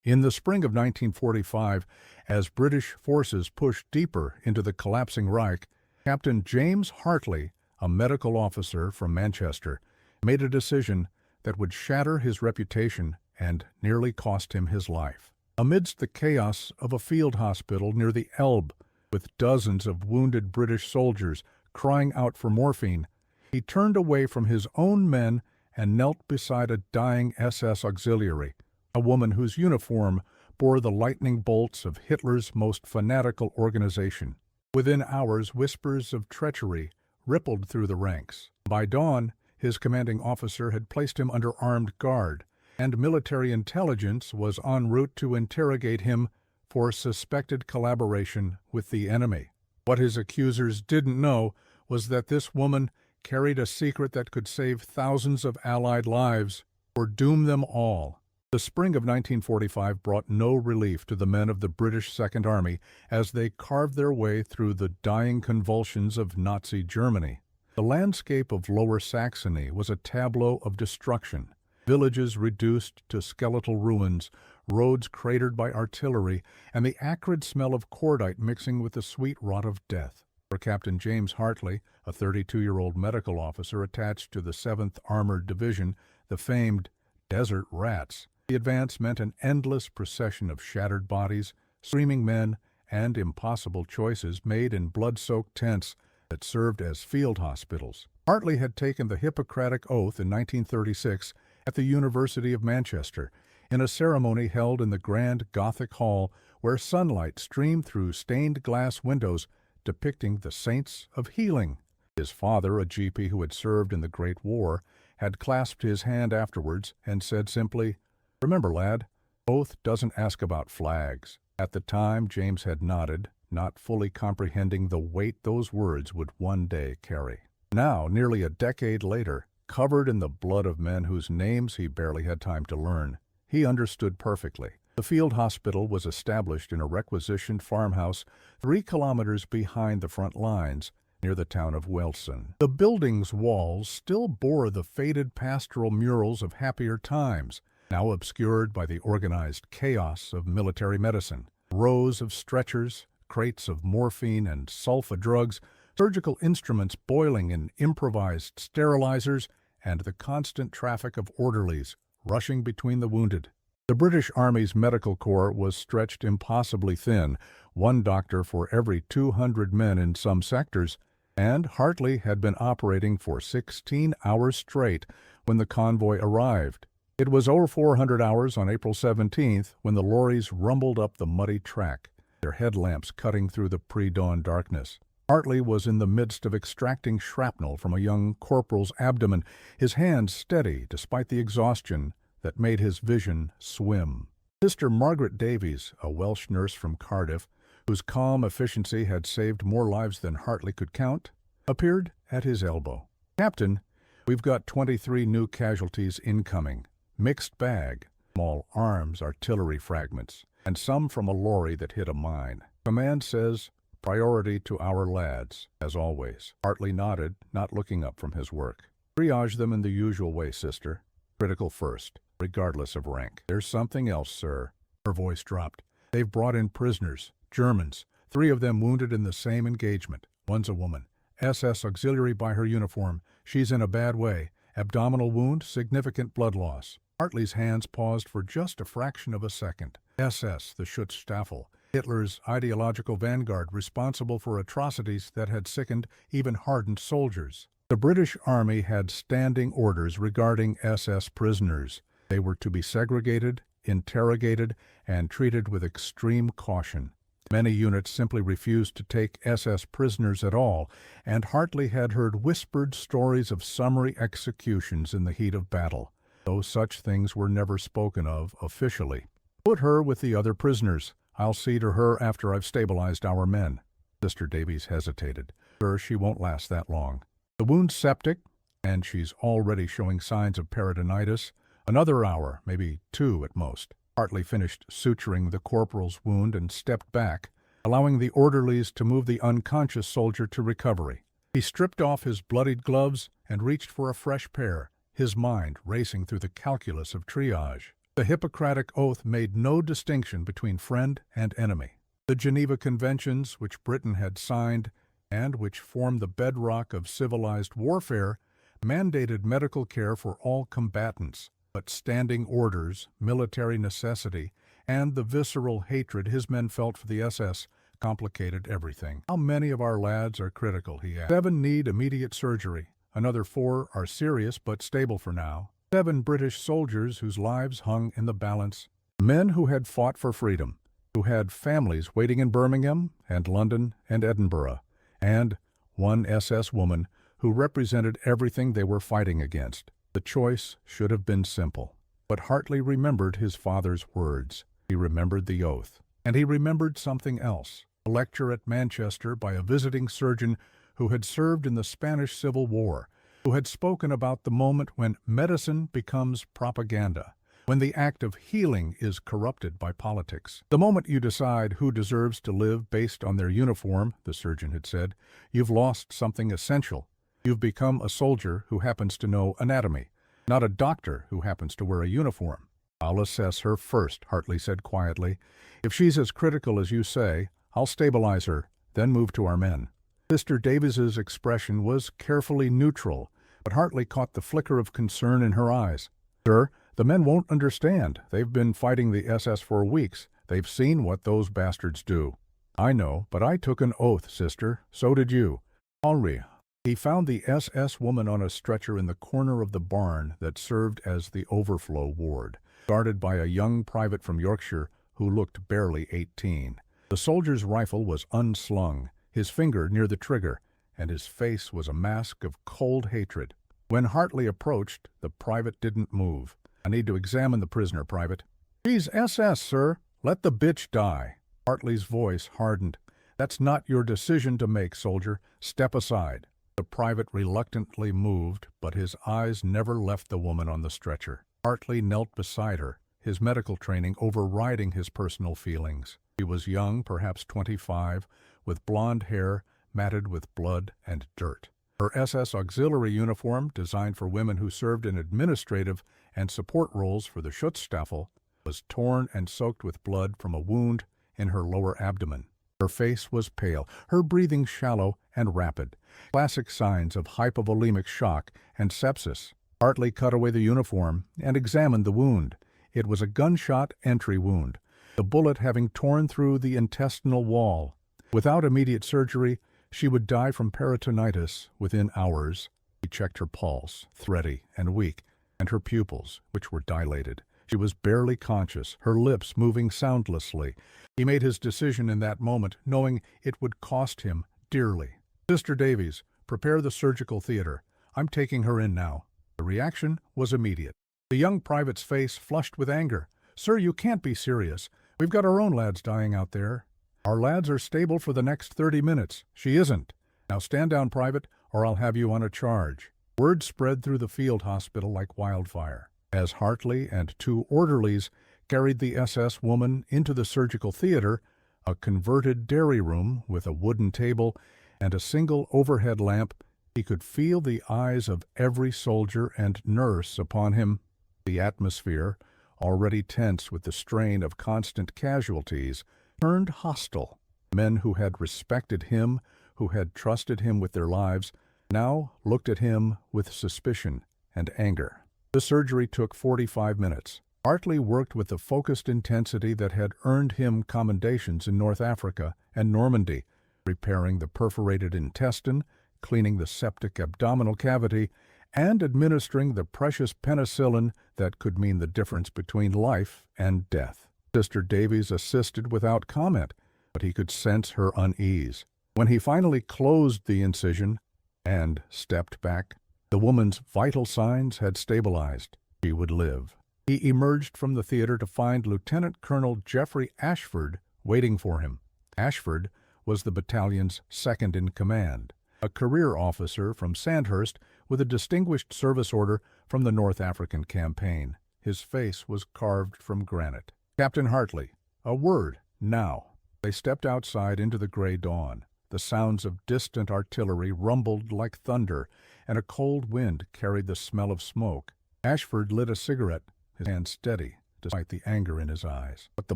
In the spring of 1945, as British forces pushed deeper into the collapsing Reich, Captain James Hartley, a medical officer from Manchester, made a decision that would shatter his reputation and nearly cost him his life. Amidst the chaos of a field hospital near the Elbe, with dozens of wounded British soldiers crying out for morphine, he turned away from his own men and knelt beside a dying SS auxiliary, a woman whose uniform bore the lightning bolts of Hitler's most fanatical organization. Within hours, whispers of treachery rippled through the ranks. By dawn, his commanding officer had placed him under armed guard, and military intelligence was en route to interrogate him for suspected collaboration with the enemy. What his accusers didn't know was that this woman carried a secret that could save thousands of Allied lives or doom them all. The spring of 1945 brought no relief to the men of the British Second Army as they carved their way through the dying convulsions of Nazi Germany. The landscape of Lower Saxony was a tableau of destruction. Villages reduced to skeletal ruins, roads cratered by artillery, and the acrid smell of cordite mixing with the sweet rot of death. For Captain James Hartley, a 32-year-old medical officer attached to the 7th Armored Division, the famed Desert Rats, the advance meant an endless procession of shattered bodies, screaming men, and impossible choices made in blood-soaked tents that served as field hospitals. Hartley had taken the Hippocratic Oath in 1936 at the University of Manchester, in a ceremony held in the grand Gothic hall where sunlight streamed through stained glass windows depicting the saints of healing. His father, a GP who had served in the Great War, had clasped his hand afterwards and said simply, "Remember, lad, oath doesn't ask about flags." At the time, James had nodded, not fully comprehending the weight those words would one day carry. Now, nearly a decade later, covered in the blood of men whose names he barely had time to learn, he understood perfectly. The field hospital was established in a requisitioned farmhouse 3 kilometers behind the front lines, near the town of Welston. The building's walls still bore the faded pastoral murals of happier times, now obscured by the organized chaos of military medicine. Rows of stretchers, crates of morphine and sulfa drugs, surgical instruments boiling in improvised sterilizers, and the constant traffic of orderlies rushing between the wounded. The British Army's medical corps was stretched impossibly thin, 1 doctor for every 200 men in some sectors, and Hartley had been operating for 16 hours straight when the convoy arrived. It was over 400 hours on April 17th when the lorries rumbled up the muddy track, their headlamps cutting through the pre-dawn darkness. Hartley was in the midst of extracting shrapnel from a young corporal's abdomen, his hands steady despite the exhaustion that made his vision swim. Sister Margaret Davies, a Welsh nurse from Cardiff, whose calm efficiency had saved more lives than Hartley could count, appeared at his elbow. "Captain, we've got 23 new casualties incoming. Mixed bag, small arms artillery fragments, and some from a lorry that hit a mine. Command says priority to our lads, as always." Hartley nodded, not looking up from his work. "Triage them in the usual way, sister. Critical first, regardless of rank." "There's something else, sir." Her voice dropped. "They've brought in prisoners, Germans, 3 of them wounded in the same engagement. One's a woman, SS auxiliary by her uniform. She's in a bad way. Abdominal wound, significant blood loss." Hartley's hands paused for just a fraction of a second. SS, the Schutzstaffel, Hitler's ideological vanguard responsible for atrocities that had sickened even hardened soldiers. The British Army had standing orders regarding SS prisoners. They were to be segregated, interrogated, and treated with extreme caution. Many units simply refused to take SS prisoners at all, and Hartley had heard whispered stories of summary executions in the heat of battle, though such things were never spoken of officially. "Put her with the other prisoners. I'll see to her after I've stabilized our men." Sister Davies hesitated. "Sir, she won't last that long. The wound's septic, and she's already showing signs of peritonitis. Another hour, maybe 2 at most." Hartley finished suturing the corporal's wound and stepped back, allowing the orderlies to move the unconscious soldier to recovery. He stripped off his bloodied gloves and reached for a fresh pair, his mind racing through the calculus of triage. The Hippocratic Oath made no distinction between friend and enemy. The Geneva Conventions, which Britain had signed and which formed the bedrock of civilized warfare, mandated medical care for all combatants, but standing orders, military necessity, and the visceral hatred his men felt for the SS complicated everything. "How many of our lads are critical?" he asked. 7 need immediate surgery. Another 4 are serious but stable for now. 7 British soldiers whose lives hung in the balance. Men who had fought for freedom, who had families waiting in Birmingham and London and Edinburgh, and 1 SS woman who represented everything they were fighting against. The choice should have been simple. But Hartley remembered his father's words. He remembered the oath. And he remembered something else. A lecture at Manchester by a visiting surgeon who had served in the Spanish Civil War, who had spoken about the moment when medicine becomes propaganda, when the act of healing is corrupted by politics. The moment you decide who deserves to live based on their uniform, the surgeon had said, you've lost something essential. You've become a soldier who happens to know anatomy, not a doctor who happens to wear a uniform. "I'll assess her first," Hartley said quietly. "If she's as critical as you say, I'll stabilize her, then move to our men." Sister Davies's expression was carefully neutral, but Hartley caught the flicker of concern in her eyes. "Sir, the men won't understand. They've been fighting the SS for weeks. They've seen what those bastards do." "I know, but I took an oath, sister. So did you." Henri. He found the SS woman on a stretcher in the corner of the barn that served as the overflow ward, guarded by a young private from Yorkshire who looked barely 18. The soldier's rifle was unslung, his finger near the trigger, and his face was a mask of cold hatred. When Hartley approached, the private didn't move. "I need to examine the prisoner, Private." "She's SS, sir. Let the bitch die." Hartley's voice hardened. "That's not your decision to make, soldier. Step aside." The private reluctantly moved, but his eyes never left the woman on the stretcher. Hartley knelt beside her, his medical training overriding his personal feelings. She was young, perhaps 25, with blonde hair matted with blood and dirt. Her SS auxiliary uniform, designed for women who served in administrative and support roles for the Schutzstaffel, was torn and soaked with blood from a wound in her lower abdomen. Her face was pale, her breathing shallow and rapid, classic signs of hypovolemic shock and sepsis. Hartley cut away the uniform and examined the wound. It was a gunshot entry wound, the bullet having torn through the intestinal wall. Without immediate surgery, she would die from peritonitis within hours. He checked her pulse, thready and weak, and her pupils, which were dilated. She was barely conscious, her lips moving soundlessly. He made his decision in that moment, knowing it would cost him dearly. "Sister Davies, prepare the surgical theater. I'm taking her in now." The reaction was immediate. The young private's face flushed with anger. "Sir, you can't be serious. We've got our own lads dying out there." "Our lads are stable for the next 30 minutes. She isn't. Now stand down, Private, or I'll have you on a charge." Word spread through the field hospital like wildfire. As Hartley and 2 orderlies carried the SS woman into the surgical theater, a converted dairy room with a wooden table and a single overhead lamp, he could feel the eyes of every soldier and nurse upon him. The atmosphere, already tense with the strain of constant casualties, turned hostile. Men who had respected him, who had trusted him with their lives, now looked at him with suspicion and anger. The surgery took 45 minutes. Hartley worked with the focused intensity that had earned him commendations in North Africa and Normandy, repairing the perforated intestine, cleaning the septic abdominal cavity, and administering the precious penicillin that could mean the difference between life and death. Sister Davies assisted without comment, but he could sense her unease. When he finally closed the incision and stepped back, the woman's vital signs had stabilized. She would live. He emerged from the theater to find Lieutenant Colonel Geoffrey Ashford waiting for him. Ashford was the battalion's second-in-command, a career officer from Sandhurst with a distinguished service order from the North African campaign. His face was carved from granite. "Captain Hartley, a word, now." They stepped outside into the gray dawn. The sounds of distant artillery rumbled like thunder, and a cold wind carried the smell of smoke. Ashford lit a cigarette, his hand steady. despite the anger in his eyes. "What the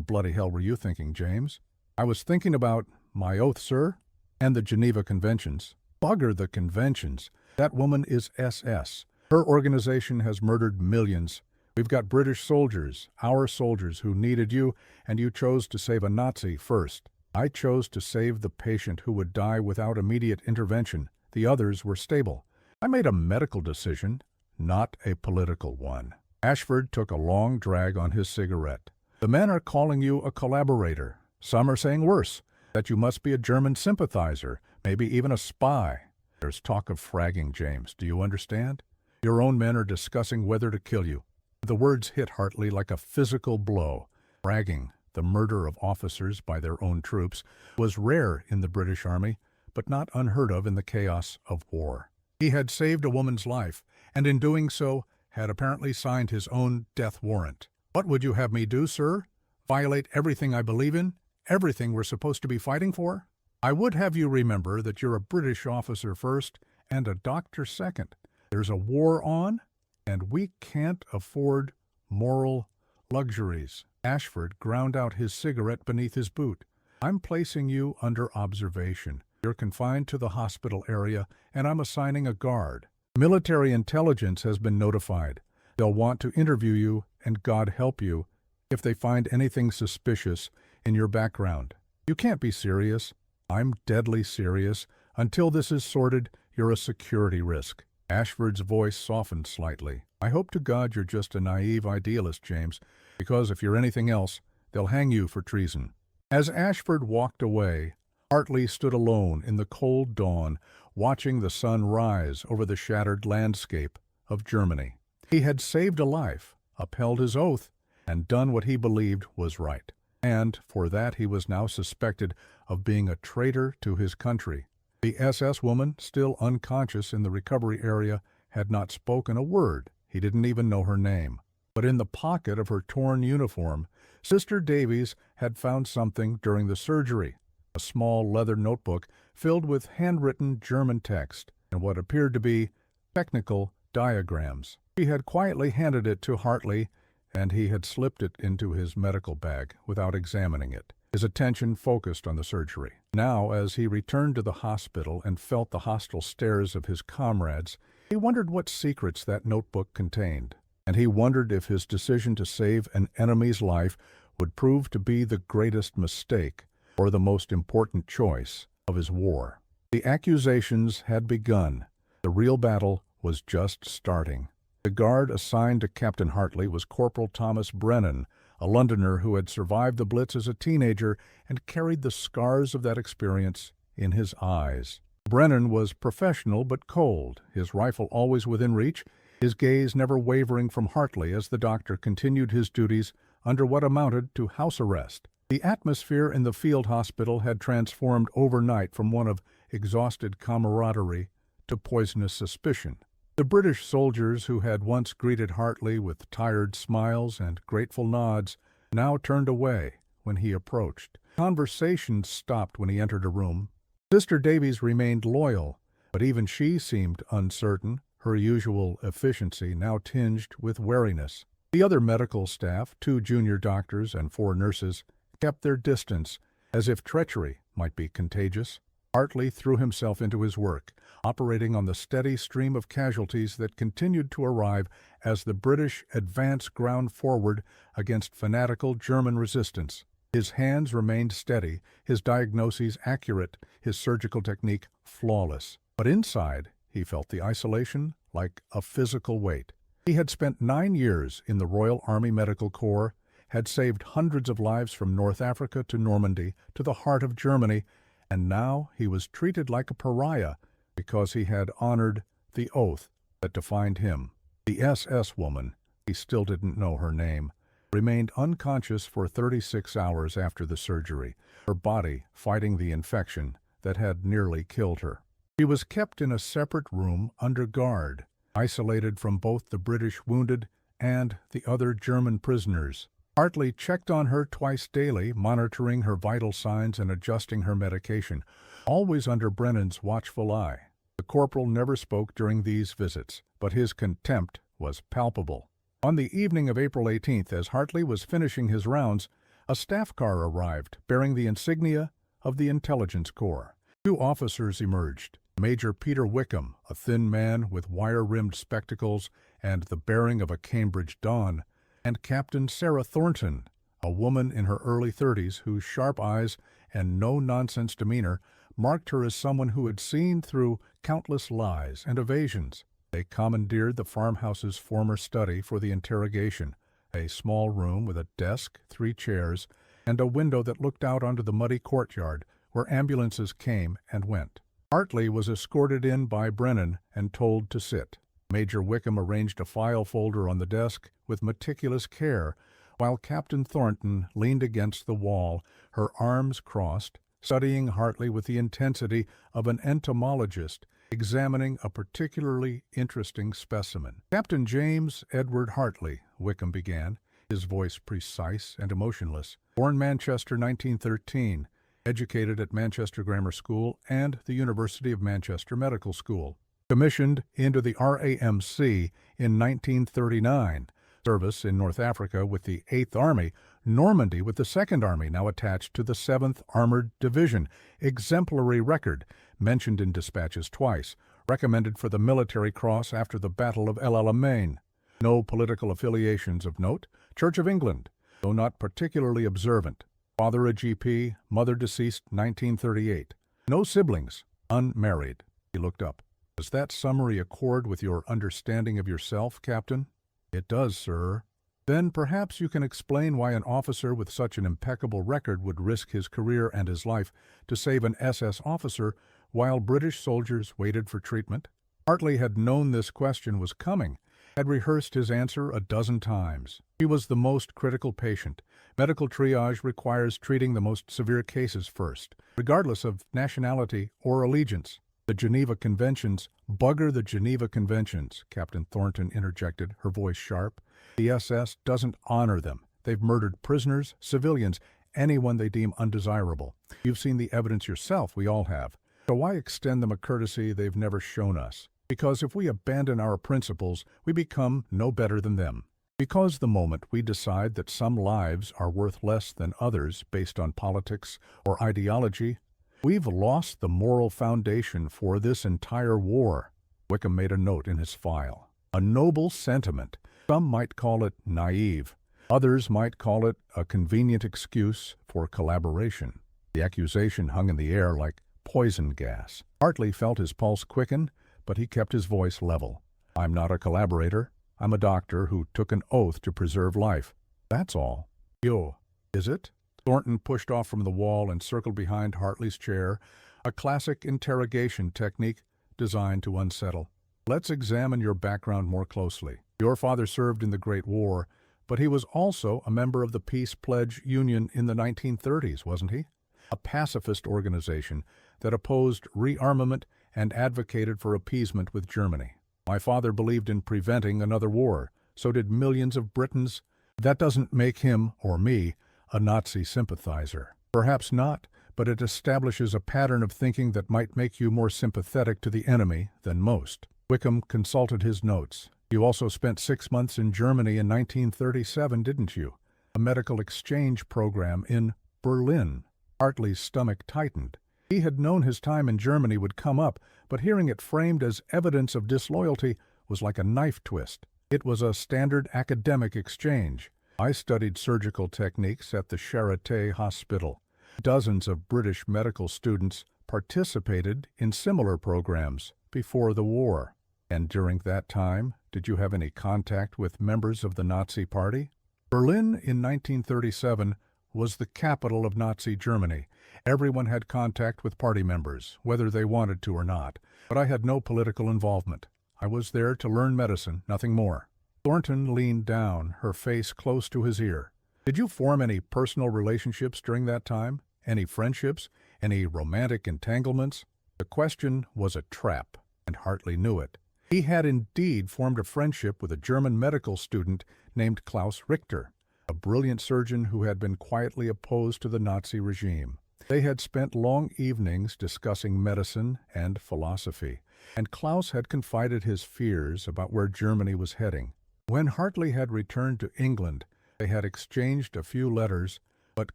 bloody hell were you thinking, James?" "I was thinking about my oath, sir, and the Geneva Conventions." "Bugger the conventions. That woman is SS. Her organization has murdered millions. We've got British soldiers, our soldiers, who needed you, and you chose to save a Nazi first. I chose to save the patient who would die without immediate intervention. The others were stable. I made a medical decision, not a political one." Ashford took a long drag on his cigarette. "The men are calling you a collaborator. Some are saying worse, that you must be a German sympathizer, maybe even a spy. There's talk of fragging, James. Do you understand? Your own men are discussing whether to kill you." The words hit Hartley like a physical blow. Fragging, the murder of officers by their own troops, was rare in the British Army, but not unheard of in the chaos of war. He had saved a woman's life, and in doing so had apparently signed his own death warrant. "What would you have me do, sir? Violate everything I believe in? Everything we're supposed to be fighting for?" "I would have you remember that you're a British officer first and a doctor second. There's a war on, and we can't afford moral luxuries." Ashford ground out his cigarette beneath his boot. "I'm placing you under observation. You're confined to the hospital area, and I'm assigning a guard. Military intelligence has been notified. They'll want to interview you, and God help you if they find anything suspicious in your background. You can't be serious. I'm deadly serious. Until this is sorted, you're a security risk." Ashford's voice softened slightly. "I hope to God you're just a naive idealist, James, because if you're anything else, they'll hang you for treason." As Ashford walked away, Hartley stood alone in the cold dawn, watching the sun rise over the shattered landscape of Germany. He had saved a life, upheld his oath, and done what he believed was right. And for that he was now suspected of being a traitor to his country. The SS woman, still unconscious in the recovery area, had not spoken a word. He didn't even know her name. But in the pocket of her torn uniform, Sister Davies had found something during the surgery, a small leather notebook filled with handwritten German text and what appeared to be technical diagrams. She had quietly handed it to Hartley, and he had slipped it into his medical bag without examining it. His attention focused on the surgery. Now, as he returned to the hospital and felt the hostile stares of his comrades, he wondered what secrets that notebook contained. And he wondered if his decision to save an enemy's life would prove to be the greatest mistake or the most important choice of his war. The accusations had begun. The real battle was just starting. The guard assigned to Captain Hartley was Corporal Thomas Brennan, a Londoner who had survived the Blitz as a teenager and carried the scars of that experience in his eyes. Brennan was professional but cold, his rifle always within reach, his gaze never wavering from Hartley as the doctor continued his duties under what amounted to house arrest. The atmosphere in the field hospital had transformed overnight from one of exhausted camaraderie to poisonous suspicion. The British soldiers who had once greeted Hartley with tired smiles and grateful nods now turned away when he approached. Conversation stopped when he entered a room. Sister Davies remained loyal, but even she seemed uncertain, her usual efficiency now tinged with wariness. The other medical staff, 2 junior doctors and 4 nurses, kept their distance, as if treachery might be contagious. Hartley threw himself into his work, operating on the steady stream of casualties that continued to arrive as the British advanced ground forward against fanatical German resistance. His hands remained steady, his diagnoses accurate, his surgical technique flawless. But inside, he felt the isolation like a physical weight. He had spent 9 years in the Royal Army Medical Corps, had saved hundreds of lives from North Africa to Normandy to the heart of Germany, and now he was treated like a pariah because he had honored the oath that defined him. The SS woman, he still didn't know her name, remained unconscious for 36 hours after the surgery, her body fighting the infection that had nearly killed her. She was kept in a separate room under guard, isolated from both the British wounded and the other German prisoners. Hartley checked on her twice daily, monitoring her vital signs and adjusting her medication, always under Brennan's watchful eye. The corporal never spoke during these visits, but his contempt was palpable. On the evening of April 18th, as Hartley was finishing his rounds, a staff car arrived bearing the insignia of the Intelligence Corps. Two officers emerged. Major Peter Wickham, a thin man with wire-rimmed spectacles and the bearing of a Cambridge don, and Captain Sarah Thornton, a woman in her early 30s whose sharp eyes and no-nonsense demeanor marked her as someone who had seen through countless lies and evasions. They commandeered the farmhouse's former study for the interrogation, a small room with a desk, 3 chairs, and a window that looked out onto the muddy courtyard where ambulances came and went. Hartley was escorted in by Brennan and told to sit. Major Wickham arranged a file folder on the desk with meticulous care, while Captain Thornton leaned against the wall, her arms crossed, studying Hartley with the intensity of an entomologist examining a particularly interesting specimen. "Captain James Edward Hartley," Wickham began, his voice precise and emotionless. "Born Manchester, 1913. Educated at Manchester Grammar School and the University of Manchester Medical School. Commissioned into the RAMC in 1939. Service in North Africa with the 8th Army, Normandy with the 2nd Army, now attached to the 7th Armored Division. Exemplary record, mentioned in dispatches twice. Recommended for the Military Cross after the Battle of El Alamein. No political affiliations of note. Church of England, though not particularly observant. Father a GP, mother deceased 1938. No siblings, unmarried." He looked up. "Does that summary accord with your understanding of yourself, Captain?" "It does, sir." "Then perhaps you can explain why an officer with such an impeccable record would risk his career and his life to save an SS officer while British soldiers waited for treatment?" Hartley had known this question was coming, had rehearsed his answer a dozen times. He was the most critical patient. Medical triage requires treating the most severe cases first, regardless of nationality or allegiance. "The Geneva Conventions—" "Bugger the Geneva Conventions," Captain Thornton interjected, her voice sharp. "The SS doesn't honor them. They've murdered prisoners, civilians, anyone they deem undesirable. You've seen the evidence yourself, we all have. So why extend them a courtesy they've never shown us? Because if we abandon our principles, we become no better than them. Because the moment we decide that some lives are worth less than others based on politics or ideology, we've lost the moral foundation for this entire war." Wickham made a note in his file. "A noble sentiment. Some might call it naive. Others might call it a convenient excuse for collaboration." The accusation hung in the air like poison gas. Hartley felt his pulse quicken, but he kept his voice level. "I'm not a collaborator. I'm a doctor who took an oath to preserve life. That's all." "Yo, is it?" Thornton pushed off from the wall and circled behind Hartley's chair, a classic interrogation technique designed to unsettle. "Let's examine your background more closely. Your father served in the Great War, but he was also a member of the Peace Pledge Union in the 1930s, wasn't he? A pacifist organization that opposed rearmament and advocated for appeasement with Germany. My father believed in preventing another war. So did millions of Britons. That doesn't make him, or me, a Nazi sympathizer. Perhaps not, but it establishes a pattern of thinking that might make you more sympathetic to the enemy than most." Wickham consulted his notes. "You also spent 6 months in Germany in 1937, didn't you? A medical exchange program in Berlin." Hartley's stomach tightened. He had known his time in Germany would come up, but hearing it framed as evidence of disloyalty was like a knife twist. "It was a standard academic exchange. I studied surgical techniques at the Charité Hospital. Dozens of British medical students participated in similar programs before the war." "And during that time, did you have any contact with members of the Nazi Party?" "Berlin in 1937 was the capital of Nazi Germany. Everyone had contact with party members, whether they wanted to or not, but I had no political involvement. I was there to learn medicine, nothing more." Thornton leaned down, her face close to his ear. "Did you form any personal relationships during that time? Any friendships? Any romantic entanglements?" The question was a trap, and Hartley knew it. He had indeed formed a friendship with a German medical student named Klaus Richter, a brilliant surgeon who had been quietly opposed to the Nazi regime. They had spent long evenings discussing medicine and philosophy, and Klaus had confided his fears about where Germany was heading. When Hartley had returned to England, they had exchanged a few letters, but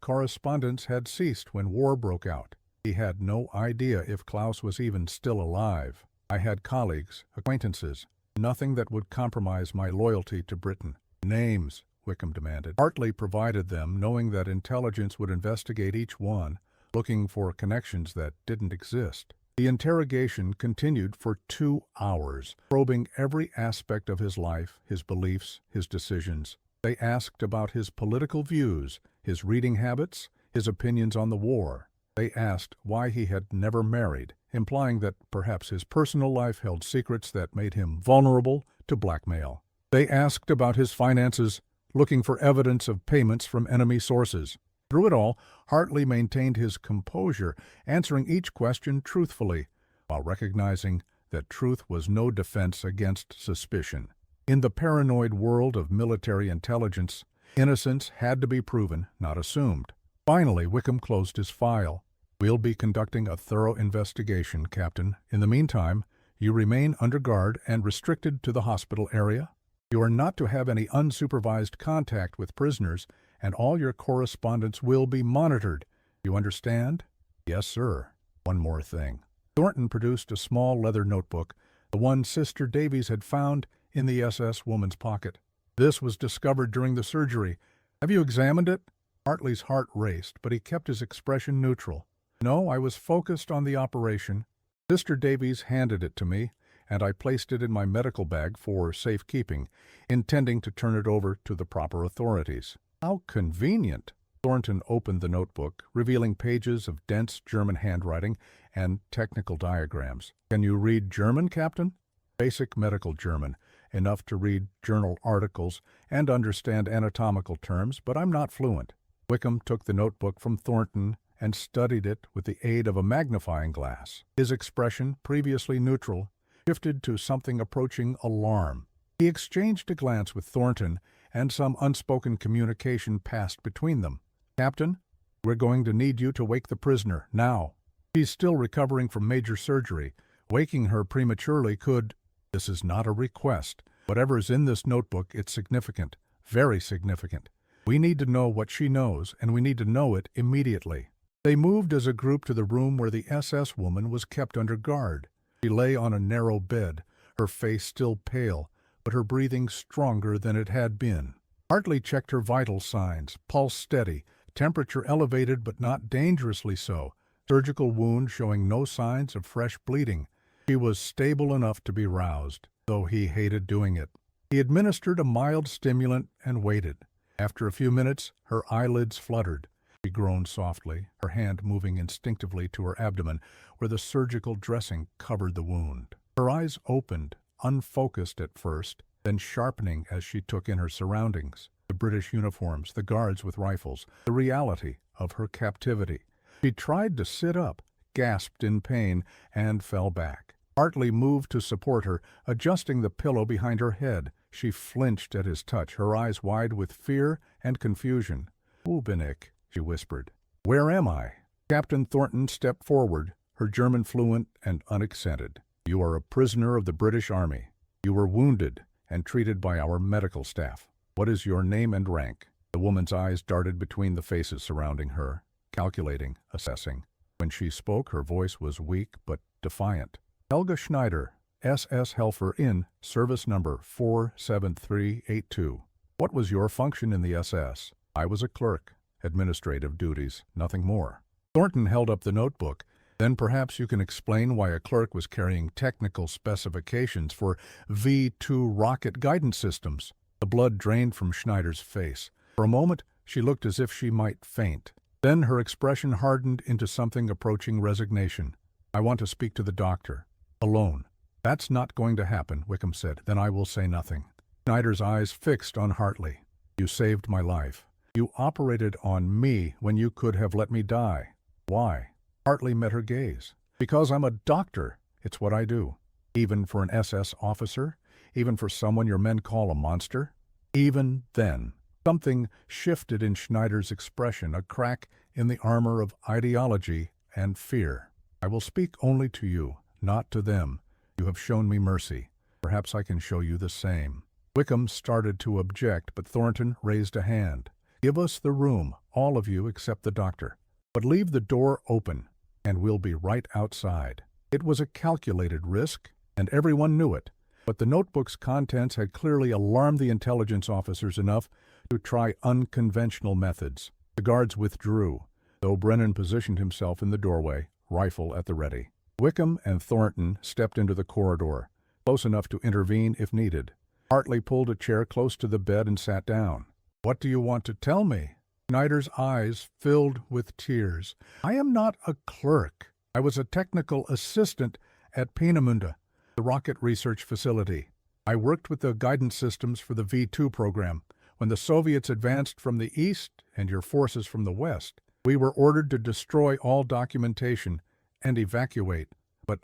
correspondence had ceased when war broke out. He had no idea if Klaus was even still alive. I had colleagues, acquaintances, nothing that would compromise my loyalty to Britain. Names, Wickham demanded. Hartley provided them, knowing that intelligence would investigate each one, looking for connections that didn't exist. The interrogation continued for 2 hours, probing every aspect of his life, his beliefs, his decisions. They asked about his political views, his reading habits, his opinions on the war. They asked why he had never married, implying that perhaps his personal life held secrets that made him vulnerable to blackmail. They asked about his finances, looking for evidence of payments from enemy sources. Through it all, Hartley maintained his composure, answering each question truthfully, while recognizing that truth was no defense against suspicion. In the paranoid world of military intelligence, innocence had to be proven, not assumed. Finally, Wickham closed his file. "We'll be conducting a thorough investigation, Captain. In the meantime, you remain under guard and restricted to the hospital area. You are not to have any unsupervised contact with prisoners, and all your correspondence will be monitored. You understand?" "Yes, sir." One more thing. Thornton produced a small leather notebook, the one Sister Davies had found in the SS woman's pocket. "This was discovered during the surgery. Have you examined it?" Hartley's heart raced, but he kept his expression neutral. "No, I was focused on the operation. Sister Davies handed it to me, and I placed it in my medical bag for safekeeping, intending to turn it over to the proper authorities." "How convenient!" Thornton opened the notebook, revealing pages of dense German handwriting and technical diagrams. "Can you read German, Captain?" "Basic medical German, enough to read journal articles and understand anatomical terms, but I'm not fluent." Wickham took the notebook from Thornton and studied it with the aid of a magnifying glass. His expression, previously neutral, shifted to something approaching alarm. He exchanged a glance with Thornton, and some unspoken communication passed between them. "Captain, we're going to need you to wake the prisoner, now. She's still recovering from major surgery. Waking her prematurely could—" "This is not a request. Whatever's in this notebook, it's significant, very significant. We need to know what she knows, and we need to know it immediately." They moved as a group to the room where the SS woman was kept under guard. She lay on a narrow bed, her face still pale, but her breathing stronger than it had been. Hartley checked her vital signs, pulse steady, temperature elevated but not dangerously so, surgical wound showing no signs of fresh bleeding. She was stable enough to be roused, though he hated doing it. He administered a mild stimulant and waited. After a few minutes, her eyelids fluttered. She groaned softly, her hand moving instinctively to her abdomen, where the surgical dressing covered the wound. Her eyes opened, unfocused at first, then sharpening as she took in her surroundings, the British uniforms, the guards with rifles, the reality of her captivity. She tried to sit up, gasped in pain, and fell back. Hartley moved to support her, adjusting the pillow behind her head. She flinched at his touch, her eyes wide with fear and confusion. "Ubenik," she whispered. "Where am I?" Captain Thornton stepped forward, her German fluent and unaccented. "You are a prisoner of the British Army. You were wounded and treated by our medical staff. What is your name and rank?" The woman's eyes darted between the faces surrounding her, calculating, assessing. When she spoke, her voice was weak but defiant. "Helga Schneider, SS Helfer in, service number 47382. What was your function in the SS?" "I was a clerk. Administrative duties, nothing more." Thornton held up the notebook. "Then perhaps you can explain why a clerk was carrying technical specifications for V-2 rocket guidance systems." The blood drained from Schneider's face. For a moment, she looked as if she might faint. Then her expression hardened into something approaching resignation. "I want to speak to the doctor. Alone." "That's not going to happen," Wickham said. "Then I will say nothing." Schneider's eyes fixed on Hartley. "You saved my life. You operated on me when you could have let me die. Why?" Hartley met her gaze. "Because I'm a doctor. It's what I do. Even for an SS officer? Even for someone your men call a monster?" Even then, something shifted in Schneider's expression, a crack in the armor of ideology and fear. "I will speak only to you, not to them. You have shown me mercy. Perhaps I can show you the same." Wickham started to object, but Thornton raised a hand. "Give us the room, all of you except the doctor. But leave the door open, and we'll be right outside." It was a calculated risk, and everyone knew it, but the notebook's contents had clearly alarmed the intelligence officers enough to try unconventional methods. The guards withdrew, though Brennan positioned himself in the doorway, rifle at the ready. Wickham and Thornton stepped into the corridor, close enough to intervene if needed. Hartley pulled a chair close to the bed and sat down. "What do you want to tell me?" Schneider's eyes filled with tears. "I am not a clerk. I was a technical assistant at Peenemünde, the rocket research facility. I worked with the guidance systems for the V2 program. When the Soviets advanced from the east and your forces from the west, we were ordered to destroy all documentation and evacuate. But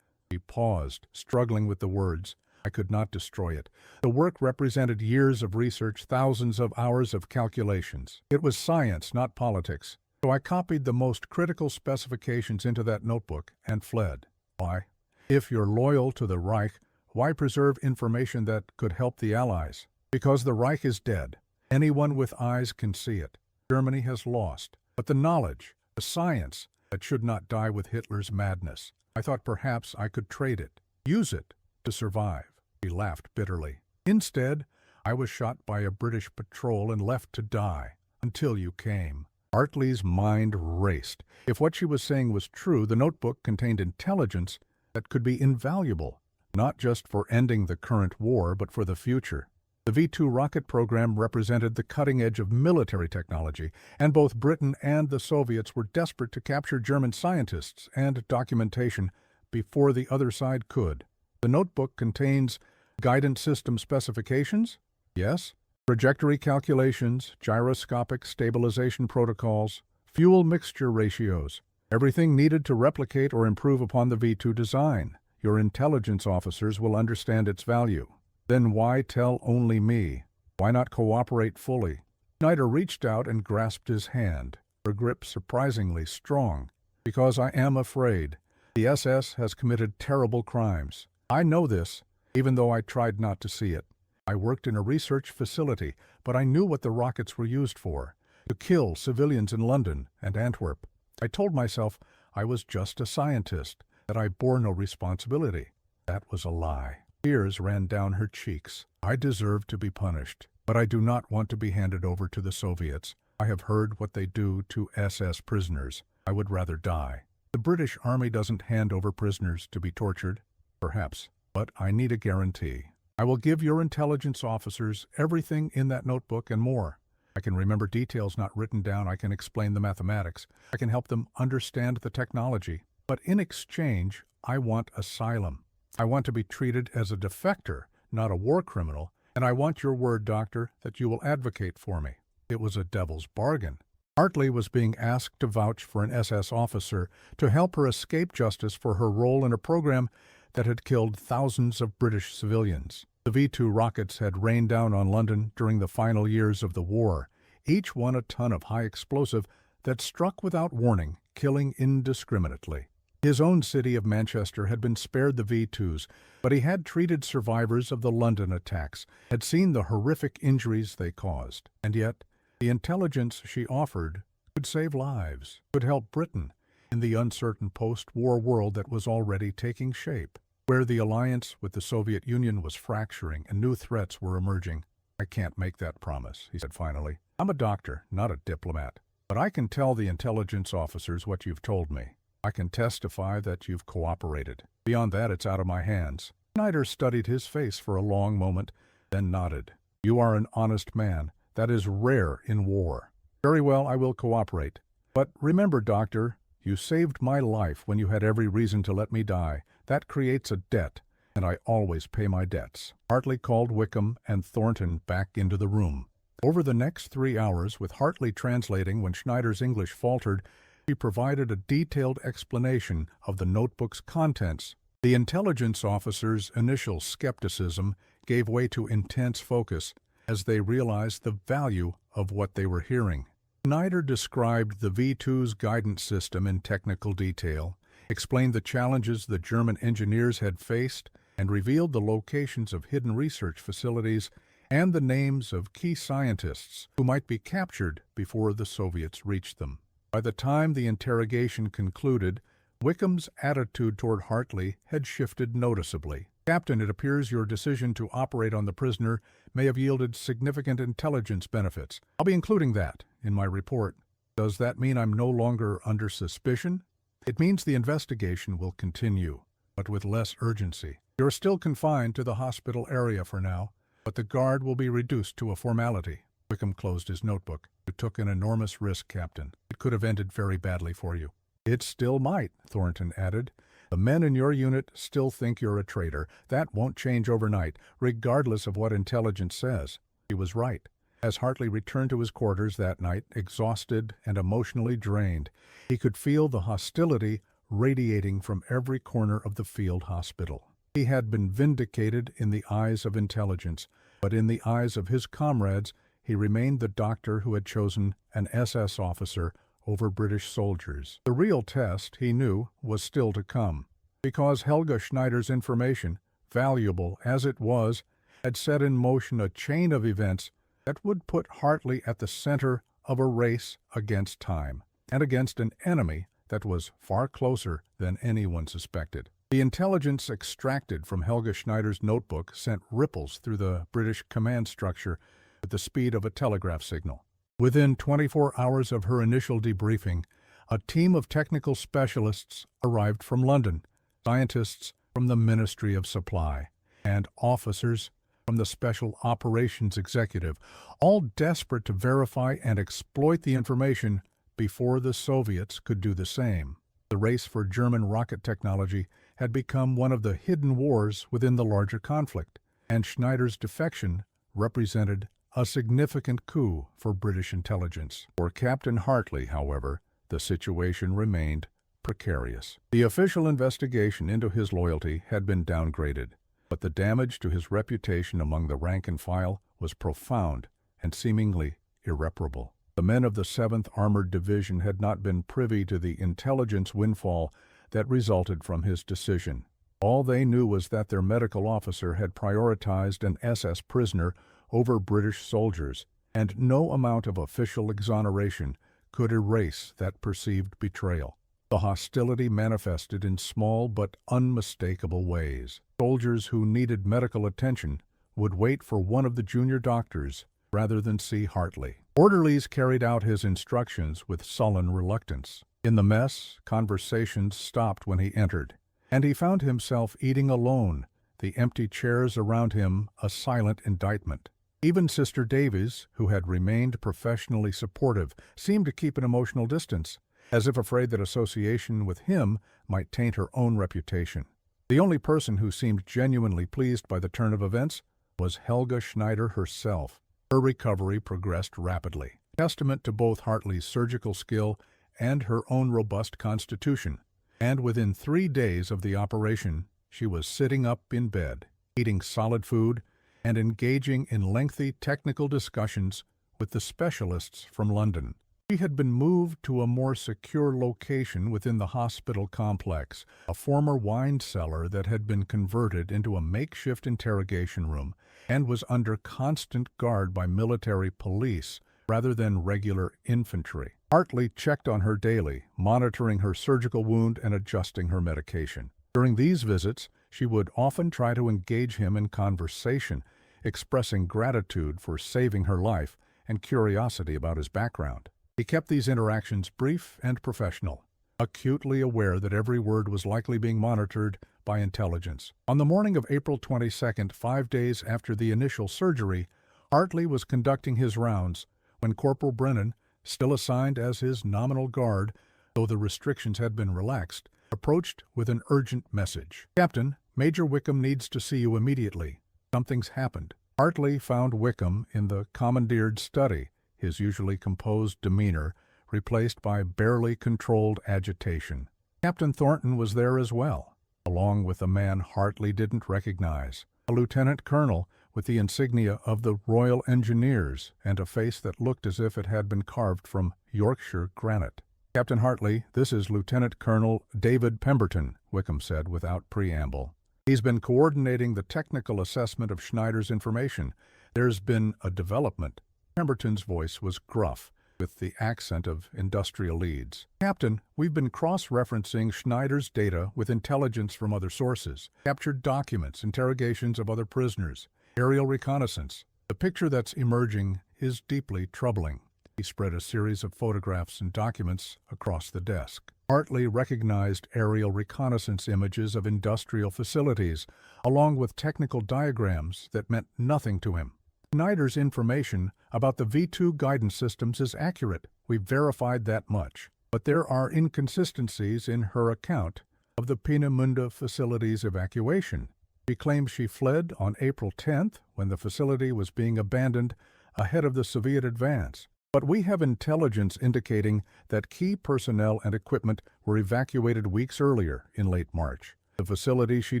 He paused, struggling with the words. "I could not destroy it. The work represented years of research, thousands of hours of calculations. It was science, not politics. So I copied the most critical specifications into that notebook and fled." "Why? If you're loyal to the Reich, why preserve information that could help the Allies?" "Because the Reich is dead. Anyone with eyes can see it. Germany has lost. But the knowledge, the science, that should not die with Hitler's madness. I thought perhaps I could trade it, use it, to survive." He laughed bitterly. "Instead, I was shot by a British patrol and left to die, until you came." Hartley's mind raced. If what she was saying was true, the notebook contained intelligence that could be invaluable, not just for ending the current war, but for the future. The V2 rocket program represented the cutting edge of military technology, and both Britain and the Soviets were desperate to capture German scientists and documentation before the other side could. The notebook contains guidance system specifications? Yes. Trajectory calculations, gyroscopic stabilization protocols, fuel mixture ratios, everything needed to replicate or improve upon the V2 design. Your intelligence officers will understand its value. Then why tell only me? Why not cooperate fully? Schneider reached out and grasped his hand, her grip surprisingly strong. "Because I am afraid. The SS has committed terrible crimes. I know this, even though I tried not to see it. I worked in a research facility, but I knew what the rockets were used for, to kill civilians in London and Antwerp. I told myself I was just a scientist, that I bore no responsibility. That was a lie." Tears ran down her cheeks. "I deserve to be punished, but I do not want to be handed over to the Soviets. I have heard what they do to SS prisoners. I would rather die. The British Army doesn't hand over prisoners to be tortured. Perhaps, but I need a guarantee. I will give your intelligence officers everything in that notebook and more. I can remember details not written down. I can explain the mathematics. I can help them understand the technology. But in exchange, I want asylum. I want to be treated as a defector, not a war criminal, and I want your word, Doctor, that you will advocate for me." It was a devil's bargain. Hartley was being asked to vouch for an SS officer to help her escape justice for her role in a program that had killed thousands of British civilians. The V2 rockets had rained down on London during the final years of the war, each one a ton of high explosive that struck without warning, killing indiscriminately. His own city of Manchester had been spared the V2s, but he had treated survivors of the London attacks, had seen the horrific injuries they caused. And yet, the intelligence she offered could save lives, could help Britain in the uncertain post-war world that was already taking shape, where the alliance with the Soviet Union was fracturing and new threats were emerging. "I can't make that promise," he said finally. "I'm a doctor, not a diplomat, but I can tell the intelligence officers what you've told me. I can testify that you've cooperated. Beyond that, it's out of my hands." Schneider studied his face for a long moment, then nodded. "You are an honest man. That is rare in war. Very well, I will cooperate. But remember, Doctor, you saved my life when you had every reason to let me die. That creates a debt, and I always pay my debts." Hartley called Wickham and Thornton back into the room. Over the next 3 hours, with Hartley translating when Schneider's English faltered, she provided a detailed explanation of the notebook's contents. The intelligence officers' initial skepticism gave way to intense focus as they realized the value of what they were hearing. Schneider described the V2's guidance system in technical detail, explained the challenges the German engineers had faced, and revealed the locations of hidden research facilities and the names of key scientists who might be captured before the Soviets reached them. By the time the interrogation concluded, Wickham's attitude toward Hartley had shifted noticeably. "Captain, it appears your decision to operate on the prisoner may have yielded significant intelligence benefits. I'll be including that in my report. Does that mean I'm no longer under suspicion?" "It means the investigation will continue, but with less urgency. You're still confined to the hospital area for now, but the guard will be reduced to a formality." Wickham closed his notebook. "You took an enormous risk, Captain. It could have ended very badly for you." "It still might," Thornton added. "The men in your unit still think you're a traitor. That won't change overnight, regardless of what intelligence says." He was right. As Hartley returned to his quarters that night, exhausted and emotionally drained, he could feel the hostility radiating from every corner of the field hospital. He had been vindicated in the eyes of intelligence, but in the eyes of his comrades, he remained the doctor who had chosen an SS officer over British soldiers. The real test, he knew, was still to come, because Helga Schneider's information, valuable as it was, had set in motion a chain of events that would put Hartley at the center of a race against time, and against an enemy that was far closer than anyone suspected. The intelligence extracted from Helga Schneider's notebook sent ripples through the British command structure with the speed of a telegraph signal. Within 24 hours of her initial debriefing, a team of technical specialists arrived from London, scientists from the Ministry of Supply, and officers from the Special Operations Executive, all desperate to verify and exploit the information before the Soviets could do the same. The race for German rocket technology had become one of the hidden wars within the larger conflict, and Schneider's defection represented a significant coup for British intelligence. For Captain Hartley, however, the situation remained precarious. The official investigation into his loyalty had been downgraded, but the damage to his reputation among the rank and file was profound and seemingly irreparable. The men of the 7th Armored Division had not been privy to the intelligence windfall that resulted from his decision. All they knew was that their medical officer had prioritized an SS prisoner over British soldiers, and no amount of official exoneration could erase that perceived betrayal. The hostility manifested in small but unmistakable ways. Soldiers who needed medical attention would wait for one of the junior doctors rather than see Hartley. Orderlies carried out his instructions with sullen reluctance. In the mess, conversations stopped when he entered, and he found himself eating alone, the empty chairs around him a silent indictment. Even Sister Davies, who had remained professionally supportive, seemed to keep an emotional distance, as if afraid that association with him might taint her own reputation. The only person who seemed genuinely pleased by the turn of events was Helga Schneider herself. Her recovery progressed rapidly, testament to both Hartley's surgical skill and her own robust constitution, and within 3 days of the operation, she was sitting up in bed, eating solid food, and engaging in lengthy technical discussions with the specialists from London. She had been moved to a more secure location within the hospital complex, a former wine cellar that had been converted into a makeshift interrogation room, and was under constant guard by military police rather than regular infantry. Hartley checked on her daily, monitoring her surgical wound and adjusting her medication. During these visits, she would often try to engage him in conversation, expressing gratitude for saving her life and curiosity about his background. He kept these interactions brief and professional, acutely aware that every word was likely being monitored by intelligence. On the morning of April 22nd, 5 days after the initial surgery, Hartley was conducting his rounds when Corporal Brennan, still assigned as his nominal guard, though the restrictions had been relaxed, approached with an urgent message. "Captain, Major Wickham needs to see you immediately. Something's happened." Hartley found Wickham in the commandeered study, his usually composed demeanor replaced by barely controlled agitation. Captain Thornton was there as well, along with a man Hartley didn't recognize, a lieutenant colonel with the insignia of the Royal Engineers and a face that looked as if it had been carved from Yorkshire granite. "Captain Hartley, this is Lieutenant Colonel David Pemberton," Wickham said without preamble. He's been coordinating the technical assessment of Schneider's information. There's been a development. Pemberton's voice was gruff, with the accent of industrial leads. Captain, we've been cross-referencing Schneider's data with intelligence from other sources, captured documents, interrogations of other prisoners, aerial reconnaissance. The picture that's emerging is deeply troubling. He spread a series of photographs and documents across the desk. Hartley recognized aerial reconnaissance images of industrial facilities, along with technical diagrams that meant nothing to him. Schneider's information about the V2 guidance systems is accurate. We've verified that much. But there are inconsistencies in her account of the Peenemünde facility's evacuation. She claims she fled on April 10th when the facility was being abandoned ahead of the Soviet advance. But we have intelligence indicating that key personnel and equipment were evacuated weeks earlier in late March. The facility she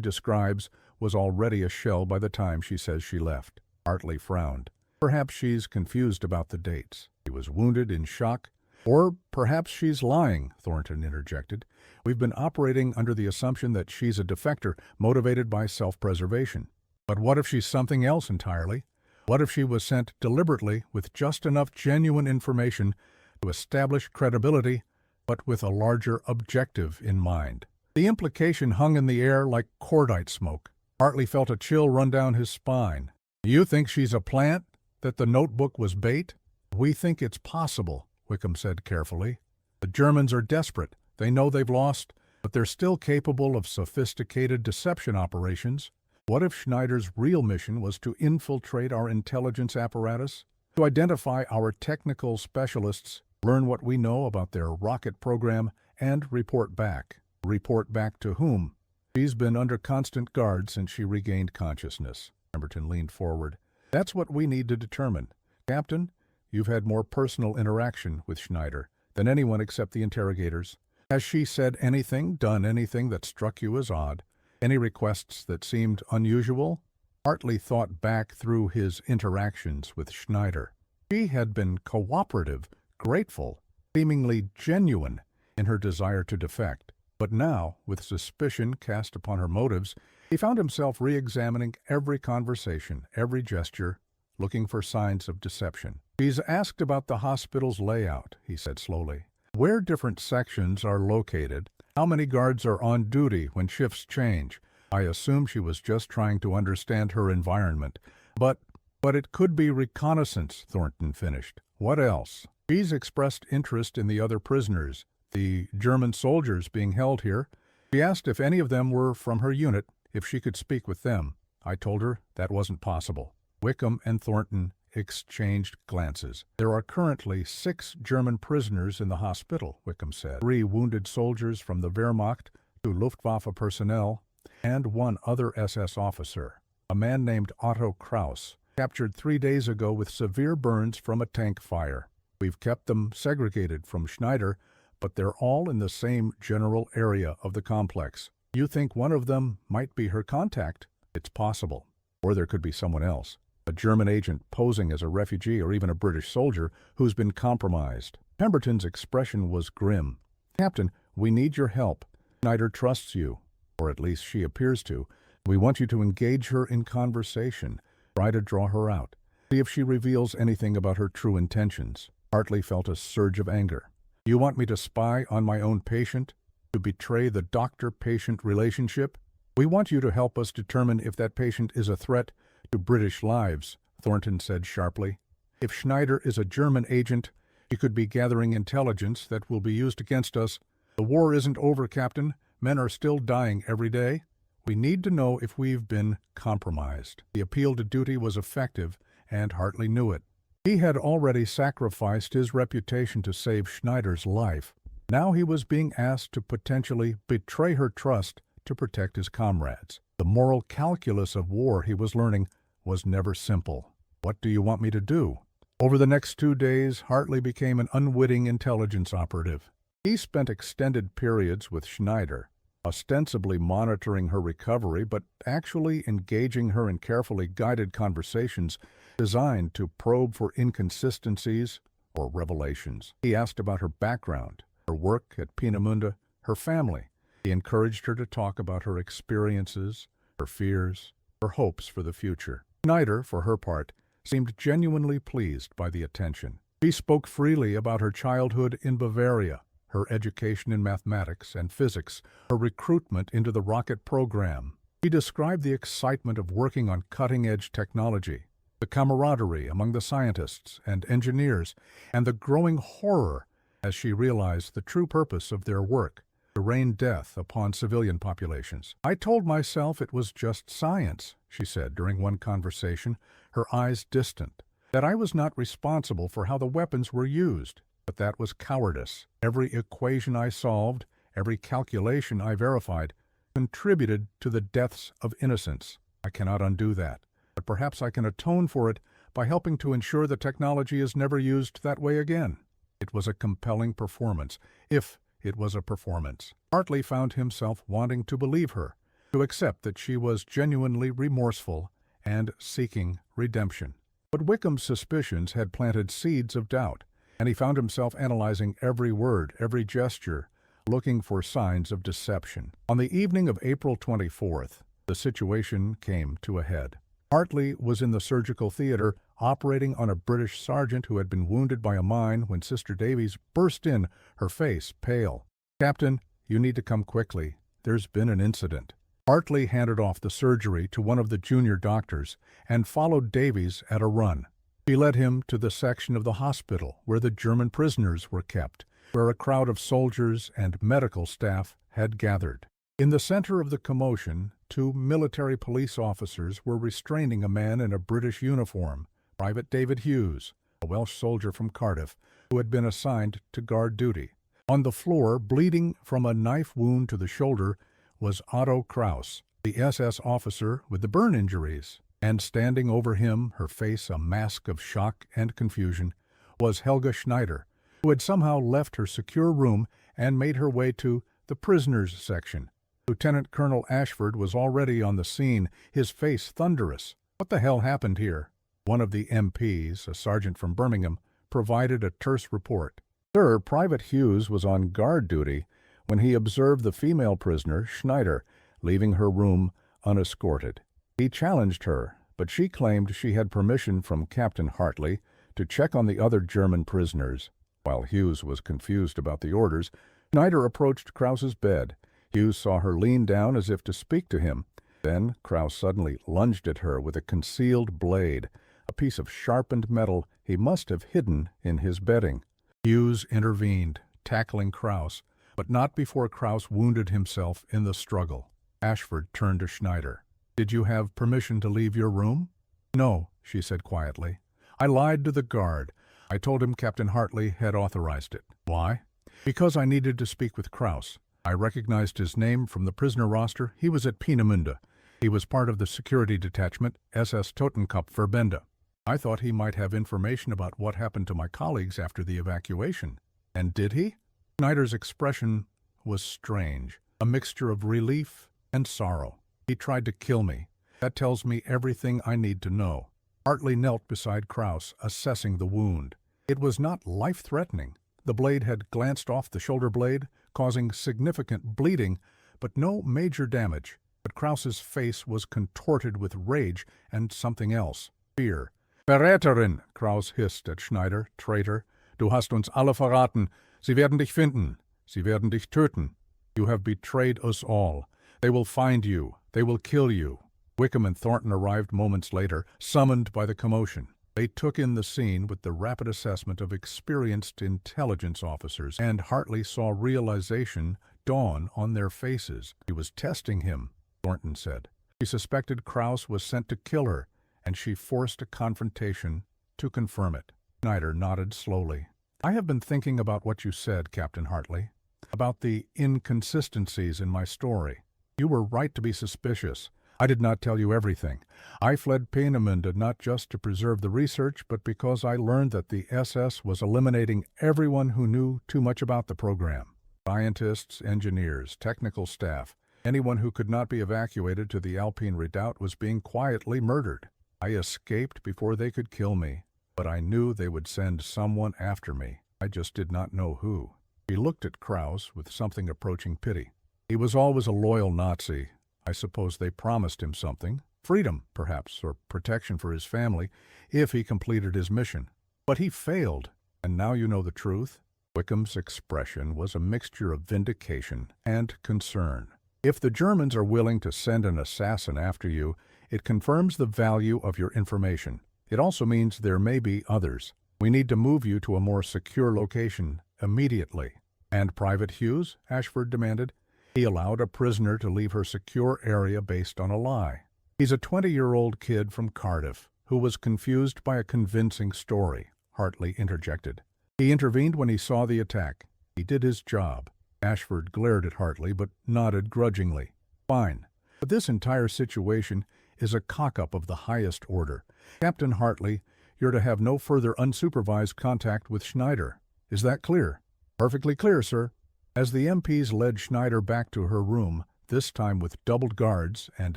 describes was already a shell by the time she says she left. Hartley frowned. Perhaps she's confused about the dates. She was wounded in shock. Or perhaps she's lying, Thornton interjected. We've been operating under the assumption that she's a defector motivated by self-preservation. But what if she's something else entirely? What if she was sent deliberately with just enough genuine information to establish credibility, but with a larger objective in mind? The implication hung in the air like cordite smoke. Hartley felt a chill run down his spine. You think she's a plant? That the notebook was bait? We think it's possible, Wickham said carefully. The Germans are desperate. They know they've lost, but they're still capable of sophisticated deception operations. What if Schneider's real mission was to infiltrate our intelligence apparatus, to identify our technical specialists, learn what we know about their rocket program, and report back? Report back to whom? She's been under constant guard since she regained consciousness. Pemberton leaned forward. That's what we need to determine. Captain, you've had more personal interaction with Schneider than anyone except the interrogators. Has she said anything, done anything that struck you as odd? Any requests that seemed unusual? Hartley thought back through his interactions with Schneider. She had been cooperative, grateful, seemingly genuine in her desire to defect. But now, with suspicion cast upon her motives, he found himself re-examining every conversation, every gesture, looking for signs of deception. She's asked about the hospital's layout, he said slowly. Where different sections are located, how many guards are on duty when shifts change. I assume she was just trying to understand her environment. But it could be reconnaissance, Thornton finished. What else? She's expressed interest in the other prisoners, the German soldiers being held here. She asked if any of them were from her unit, if she could speak with them. I told her that wasn't possible. Wickham and Thornton exchanged glances. There are currently 6 German prisoners in the hospital, Wickham said. 3 wounded soldiers from the Wehrmacht, 2 Luftwaffe personnel, and 1 other SS officer, a man named Otto Kraus, captured 3 days ago with severe burns from a tank fire. We've kept them segregated from Schneider, but they're all in the same general area of the complex. You think one of them might be her contact? It's possible. Or there could be someone else. A German agent posing as a refugee or even a British soldier who's been compromised. Pemberton's expression was grim. Captain, we need your help. Schneider trusts you, or at least she appears to. We want you to engage her in conversation. Try to draw her out. See if she reveals anything about her true intentions. Hartley felt a surge of anger. You want me to spy on my own patient? To betray the doctor-patient relationship? We want you to help us determine if that patient is a threat to British lives, Thornton said sharply. If Schneider is a German agent, he could be gathering intelligence that will be used against us. The war isn't over, Captain. Men are still dying every day. We need to know if we've been compromised. The appeal to duty was effective, and Hartley knew it. He had already sacrificed his reputation to save Schneider's life. Now he was being asked to potentially betray her trust to protect his comrades. The moral calculus of war, he was learning, was never simple. What do you want me to do? Over the next 2 days, Hartley became an unwitting intelligence operative. He spent extended periods with Schneider, ostensibly monitoring her recovery, but actually engaging her in carefully guided conversations designed to probe for inconsistencies or revelations. He asked about her background, her work at Peenemünde, her family. He encouraged her to talk about her experiences, her fears, her hopes for the future. Schneider, for her part, seemed genuinely pleased by the attention. She spoke freely about her childhood in Bavaria, her education in mathematics and physics, her recruitment into the rocket program. She described the excitement of working on cutting-edge technology, the camaraderie among the scientists and engineers, and the growing horror as she realized the true purpose of their work, to rain death upon civilian populations. "I told myself it was just science," she said during one conversation, her eyes distant, "that I was not responsible for how the weapons were used, but that was cowardice. Every equation I solved, every calculation I verified, contributed to the deaths of innocents. I cannot undo that, but perhaps I can atone for it by helping to ensure the technology is never used that way again." It was a compelling performance, if it was a performance. Hartley found himself wanting to believe her, to accept that she was genuinely remorseful and seeking redemption. But Wickham's suspicions had planted seeds of doubt, and he found himself analyzing every word, every gesture, looking for signs of deception. On the evening of April 24th, the situation came to a head. Hartley was in the surgical theater operating on a British sergeant who had been wounded by a mine when Sister Davies burst in, her face pale. "Captain, you need to come quickly. There's been an incident." Hartley handed off the surgery to one of the junior doctors and followed Davies at a run. She led him to the section of the hospital where the German prisoners were kept, where a crowd of soldiers and medical staff had gathered. In the center of the commotion, 2 military police officers were restraining a man in a British uniform, Private David Hughes, a Welsh soldier from Cardiff, who had been assigned to guard duty. On the floor, bleeding from a knife wound to the shoulder, was Otto Kraus, the SS officer with the burn injuries, and standing over him, her face a mask of shock and confusion, was Helga Schneider, who had somehow left her secure room and made her way to the prisoners section. Lieutenant Colonel Ashford was already on the scene, his face thunderous. "What the hell happened here?" One of the MPs, a sergeant from Birmingham, provided a terse report. "Sir, Private Hughes was on guard duty when he observed the female prisoner, Schneider, leaving her room unescorted. He challenged her, but she claimed she had permission from Captain Hartley to check on the other German prisoners. While Hughes was confused about the orders, Schneider approached Kraus's bed. Hughes saw her lean down as if to speak to him. Then Kraus suddenly lunged at her with a concealed blade, a piece of sharpened metal he must have hidden in his bedding. Hughes intervened, tackling Kraus, but not before Kraus wounded himself in the struggle. Ashford turned to Schneider. "Did you have permission to leave your room?" "No," she said quietly. "I lied to the guard. I told him Captain Hartley had authorized it." "Why?" "Because I needed to speak with Kraus. I recognized his name from the prisoner roster. He was at Peenemünde. He was part of the security detachment, SS Totenkopf-Verbände. I thought he might have information about what happened to my colleagues after the evacuation." "And did he?" Schneider's expression was strange, a mixture of relief and sorrow. "He tried to kill me. That tells me everything I need to know." Hartley knelt beside Kraus, assessing the wound. It was not life-threatening. The blade had glanced off the shoulder blade, causing significant bleeding, but no major damage. But Kraus's face was contorted with rage and something else, fear. "Verräterin!" Kraus hissed at Schneider. "Traitor! Du hast uns alle verraten. Sie werden dich finden. Sie werden dich töten. You have betrayed us all. They will find you. They will kill you." Wickham and Thornton arrived moments later, summoned by the commotion. They took in the scene with the rapid assessment of experienced intelligence officers, and Hartley saw realization dawn on their faces. He was testing him, Thornton said. She suspected Kraus was sent to kill her, and she forced a confrontation to confirm it. Schneider nodded slowly. "I have been thinking about what you said, Captain Hartley, about the inconsistencies in my story. You were right to be suspicious. I did not tell you everything. I fled Peenemünde not just to preserve the research, but because I learned that the SS was eliminating everyone who knew too much about the program. Scientists, engineers, technical staff, anyone who could not be evacuated to the Alpine Redoubt was being quietly murdered. I escaped before they could kill me, but I knew they would send someone after me. I just did not know who." He looked at Kraus with something approaching pity. "He was always a loyal Nazi, I suppose they promised him something. Freedom, perhaps, or protection for his family, if he completed his mission. But he failed, and now you know the truth? Wickham's expression was a mixture of vindication and concern. If the Germans are willing to send an assassin after you, it confirms the value of your information. It also means there may be others. We need to move you to a more secure location immediately. And Private Hughes? Ashford demanded. He allowed a prisoner to leave her secure area based on a lie. He's a 20-year-old kid from Cardiff who was confused by a convincing story, Hartley interjected. He intervened when he saw the attack. He did his job. Ashford glared at Hartley but nodded grudgingly. Fine. But this entire situation is a cock-up of the highest order. Captain Hartley, you're to have no further unsupervised contact with Schneider. Is that clear? Perfectly clear, sir. As the MPs led Schneider back to her room, this time with doubled guards and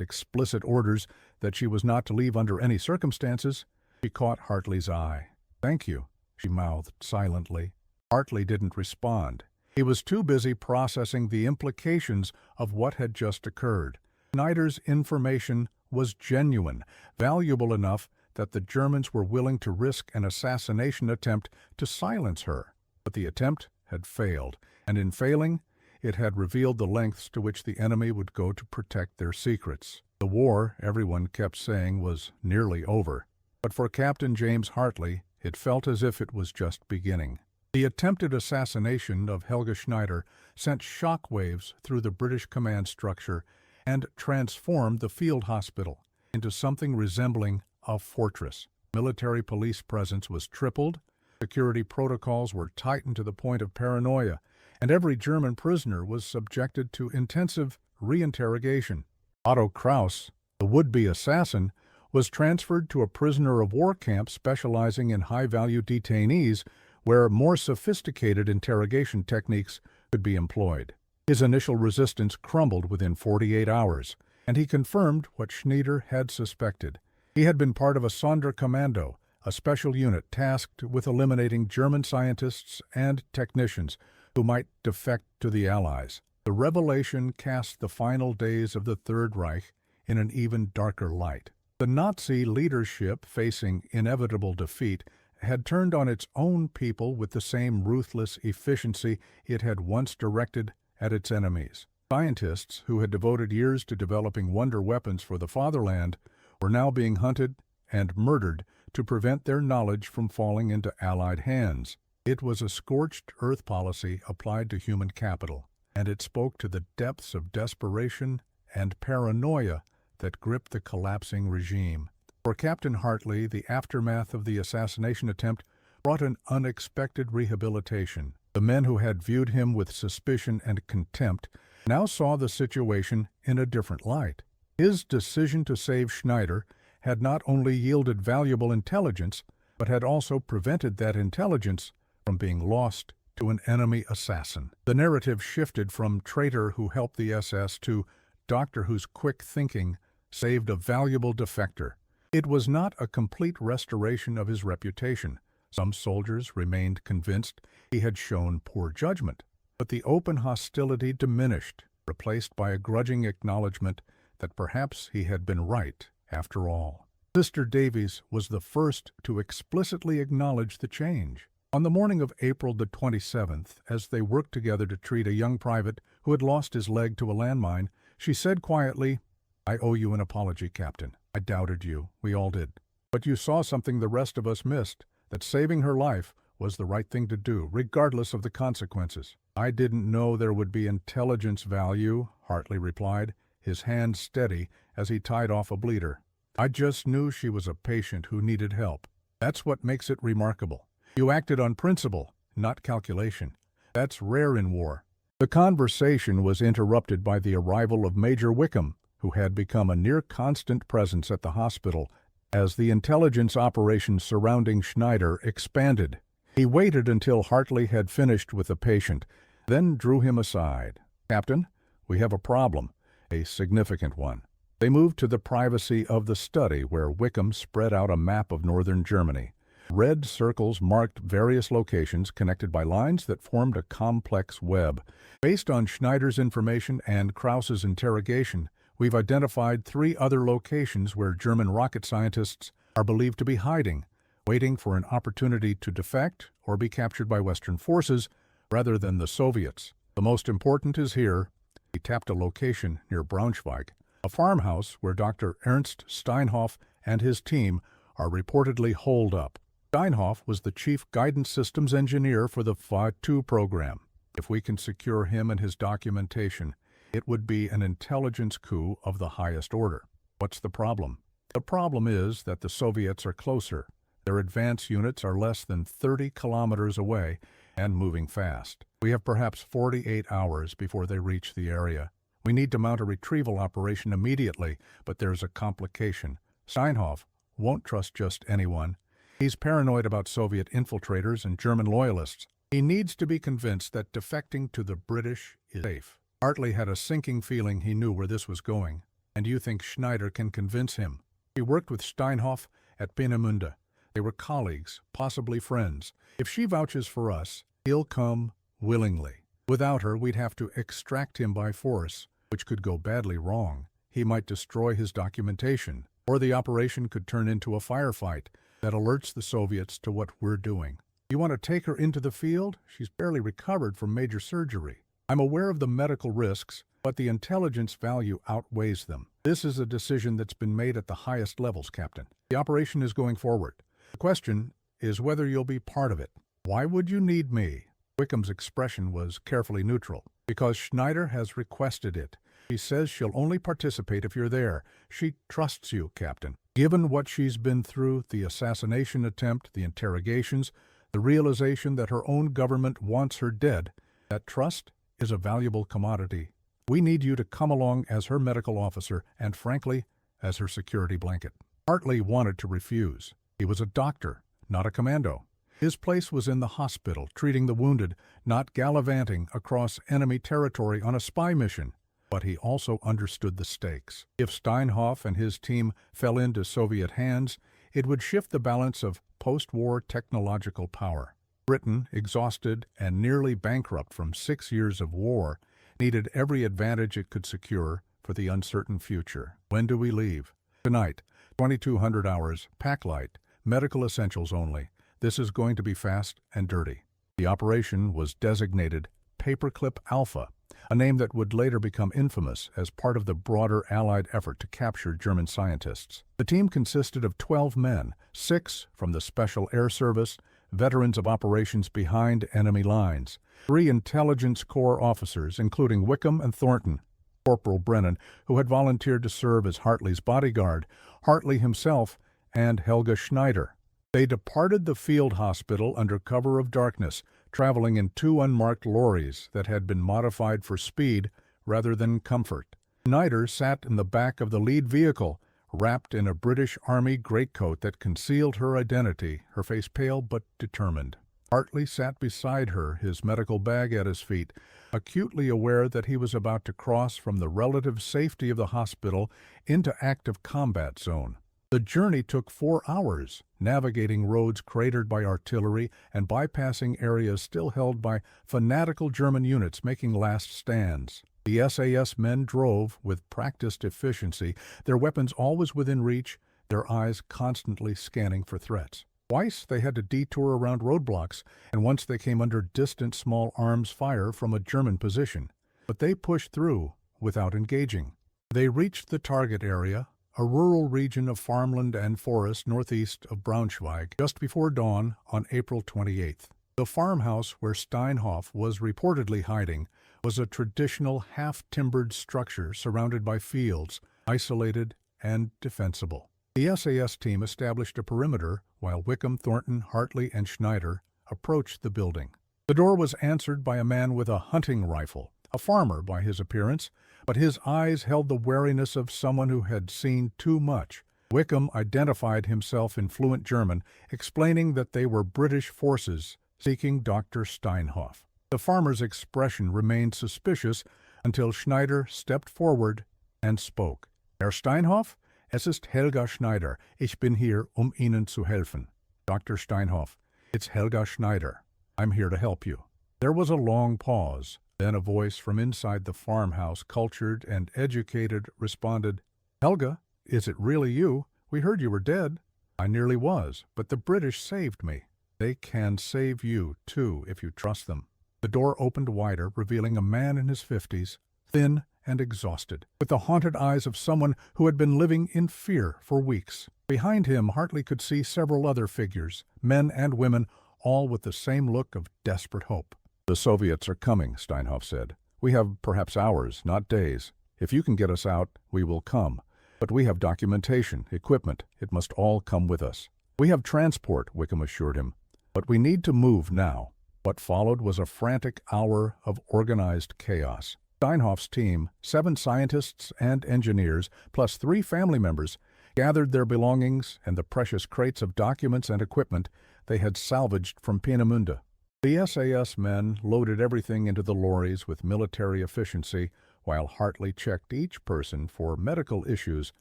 explicit orders that she was not to leave under any circumstances, she caught Hartley's eye. Thank you, she mouthed silently. Hartley didn't respond. He was too busy processing the implications of what had just occurred. Schneider's information was genuine, valuable enough that the Germans were willing to risk an assassination attempt to silence her. But the attempt had failed, and in failing, it had revealed the lengths to which the enemy would go to protect their secrets. The war, everyone kept saying, was nearly over. But for Captain James Hartley, it felt as if it was just beginning. The attempted assassination of Helga Schneider sent shockwaves through the British command structure and transformed the field hospital into something resembling a fortress. Military police presence was tripled, security protocols were tightened to the point of paranoia, and every German prisoner was subjected to intensive reinterrogation. Otto Kraus, the would-be assassin, was transferred to a prisoner-of-war camp specializing in high-value detainees where more sophisticated interrogation techniques could be employed. His initial resistance crumbled within 48 hours, and he confirmed what Schneider had suspected. He had been part of a Sonderkommando, a special unit tasked with eliminating German scientists and technicians who might defect to the Allies. The revelation cast the final days of the Third Reich in an even darker light. The Nazi leadership, facing inevitable defeat, had turned on its own people with the same ruthless efficiency it had once directed at its enemies. Scientists who had devoted years to developing wonder weapons for the fatherland were now being hunted and murdered to prevent their knowledge from falling into Allied hands. It was a scorched earth policy applied to human capital, and it spoke to the depths of desperation and paranoia that gripped the collapsing regime. For Captain Hartley, the aftermath of the assassination attempt brought an unexpected rehabilitation. The men who had viewed him with suspicion and contempt now saw the situation in a different light. His decision to save Schneider had not only yielded valuable intelligence, but had also prevented that intelligence from being lost to an enemy assassin. The narrative shifted from traitor who helped the SS to doctor whose quick thinking saved a valuable defector. It was not a complete restoration of his reputation. Some soldiers remained convinced he had shown poor judgment, but the open hostility diminished, replaced by a grudging acknowledgment that perhaps he had been right after all. Sister Davies was the first to explicitly acknowledge the change. On the morning of April the 27th, as they worked together to treat a young private who had lost his leg to a landmine, she said quietly, "I owe you an apology, Captain. I doubted you. We all did. But you saw something the rest of us missed, that saving her life was the right thing to do, regardless of the consequences." "I didn't know there would be intelligence value," Hartley replied, his hand steady as he tied off a bleeder. "I just knew she was a patient who needed help. That's what makes it remarkable. You acted on principle, not calculation. That's rare in war." The conversation was interrupted by the arrival of Major Wickham, who had become a near-constant presence at the hospital as the intelligence operations surrounding Schneider expanded. He waited until Hartley had finished with the patient, then drew him aside. "Captain, we have a problem, a significant one." They moved to the privacy of the study where Wickham spread out a map of northern Germany. Red circles marked various locations connected by lines that formed a complex web. Based on Schneider's information and Kraus's interrogation, We've identified 3 other locations where German rocket scientists are believed to be hiding, waiting for an opportunity to defect or be captured by Western forces rather than the Soviets. The most important is here. We tapped a location near Braunschweig, a farmhouse where Dr. Ernst Steinhoff and his team are reportedly holed up. Steinhoff was the chief guidance systems engineer for the Fa-2 program. If we can secure him and his documentation, it would be an intelligence coup of the highest order. What's the problem? The problem is that the Soviets are closer. Their advance units are less than 30 kilometers away and moving fast. We have perhaps 48 hours before they reach the area. We need to mount a retrieval operation immediately, but there's a complication. Steinhoff won't trust just anyone. He's paranoid about Soviet infiltrators and German loyalists. He needs to be convinced that defecting to the British is safe. Hartley had a sinking feeling he knew where this was going. And you think Schneider can convince him? He worked with Steinhoff at Peenemünde. They were colleagues, possibly friends. If she vouches for us, he'll come willingly. Without her, we'd have to extract him by force, which could go badly wrong. He might destroy his documentation, or the operation could turn into a firefight that alerts the Soviets to what we're doing. You want to take her into the field? She's barely recovered from major surgery. I'm aware of the medical risks, but the intelligence value outweighs them. This is a decision that's been made at the highest levels, Captain. The operation is going forward. The question is whether you'll be part of it. Why would you need me? Wickham's expression was carefully neutral. Because Schneider has requested it. She says she'll only participate if you're there. She trusts you, Captain. Given what she's been through, the assassination attempt, the interrogations, the realization that her own government wants her dead, that trust is a valuable commodity. We need you to come along as her medical officer and, frankly, as her security blanket. Hartley wanted to refuse. He was a doctor, not a commando. His place was in the hospital, treating the wounded, not gallivanting across enemy territory on a spy mission. But he also understood the stakes. If Steinhoff and his team fell into Soviet hands, it would shift the balance of post-war technological power. Britain, exhausted and nearly bankrupt from 6 years of war, needed every advantage it could secure for the uncertain future. When do we leave? Tonight, 2200 hours, pack light, medical essentials only. This is going to be fast and dirty. The operation was designated Paperclip Alpha, a name that would later become infamous as part of the broader Allied effort to capture German scientists. The team consisted of 12 men, 6 from the Special Air Service, veterans of operations behind enemy lines, 3 intelligence corps officers, including Wickham and Thornton, Corporal Brennan, who had volunteered to serve as Hartley's bodyguard, Hartley himself, and Helga Schneider. They departed the field hospital under cover of darkness, traveling in 2 unmarked lorries that had been modified for speed rather than comfort. Schneider sat in the back of the lead vehicle, wrapped in a British Army greatcoat that concealed her identity, her face pale but determined. Hartley sat beside her, his medical bag at his feet, acutely aware that he was about to cross from the relative safety of the hospital into active combat zone. The journey took 4 hours, navigating roads cratered by artillery and bypassing areas still held by fanatical German units making last stands. The SAS men drove with practiced efficiency, their weapons always within reach, their eyes constantly scanning for threats. Twice they had to detour around roadblocks, and once they came under distant small arms fire from a German position. But they pushed through without engaging. They reached the target area, a rural region of farmland and forest northeast of Braunschweig, just before dawn on April 28th. The farmhouse where Steinhoff was reportedly hiding was a traditional half-timbered structure surrounded by fields, isolated and defensible. The SAS team established a perimeter while Wickham, Thornton, Hartley, and Schneider approached the building. The door was answered by a man with a hunting rifle, a farmer by his appearance, but his eyes held the wariness of someone who had seen too much. Wickham identified himself in fluent German, explaining that they were British forces seeking Dr. Steinhoff. The farmer's expression remained suspicious until Schneider stepped forward and spoke. Herr Steinhoff, es ist Helga Schneider. Ich bin hier, Ihnen zu helfen. Dr. Steinhoff, it's Helga Schneider. I'm here to help you. There was a long pause, Then a voice from inside the farmhouse, cultured and educated, responded, "Helga, is it really you? We heard you were dead." "I nearly was, but the British saved me." "They can save you, too, if you trust them." The door opened wider, revealing a man in his 50s, thin and exhausted, with the haunted eyes of someone who had been living in fear for weeks. Behind him, Hartley could see several other figures, men and women, all with the same look of desperate hope. "The Soviets are coming," Steinhoff said. "We have perhaps hours, not days. If you can get us out, we will come. But we have documentation, equipment. It must all come with us." "We have transport," Wickham assured him. "But we need to move now." What followed was a frantic hour of organized chaos. Steinhoff's team, 7 scientists and engineers, plus 3 family members, gathered their belongings and the precious crates of documents and equipment they had salvaged from Peenemünde. The SAS men loaded everything into the lorries with military efficiency, while Hartley checked each person for medical issues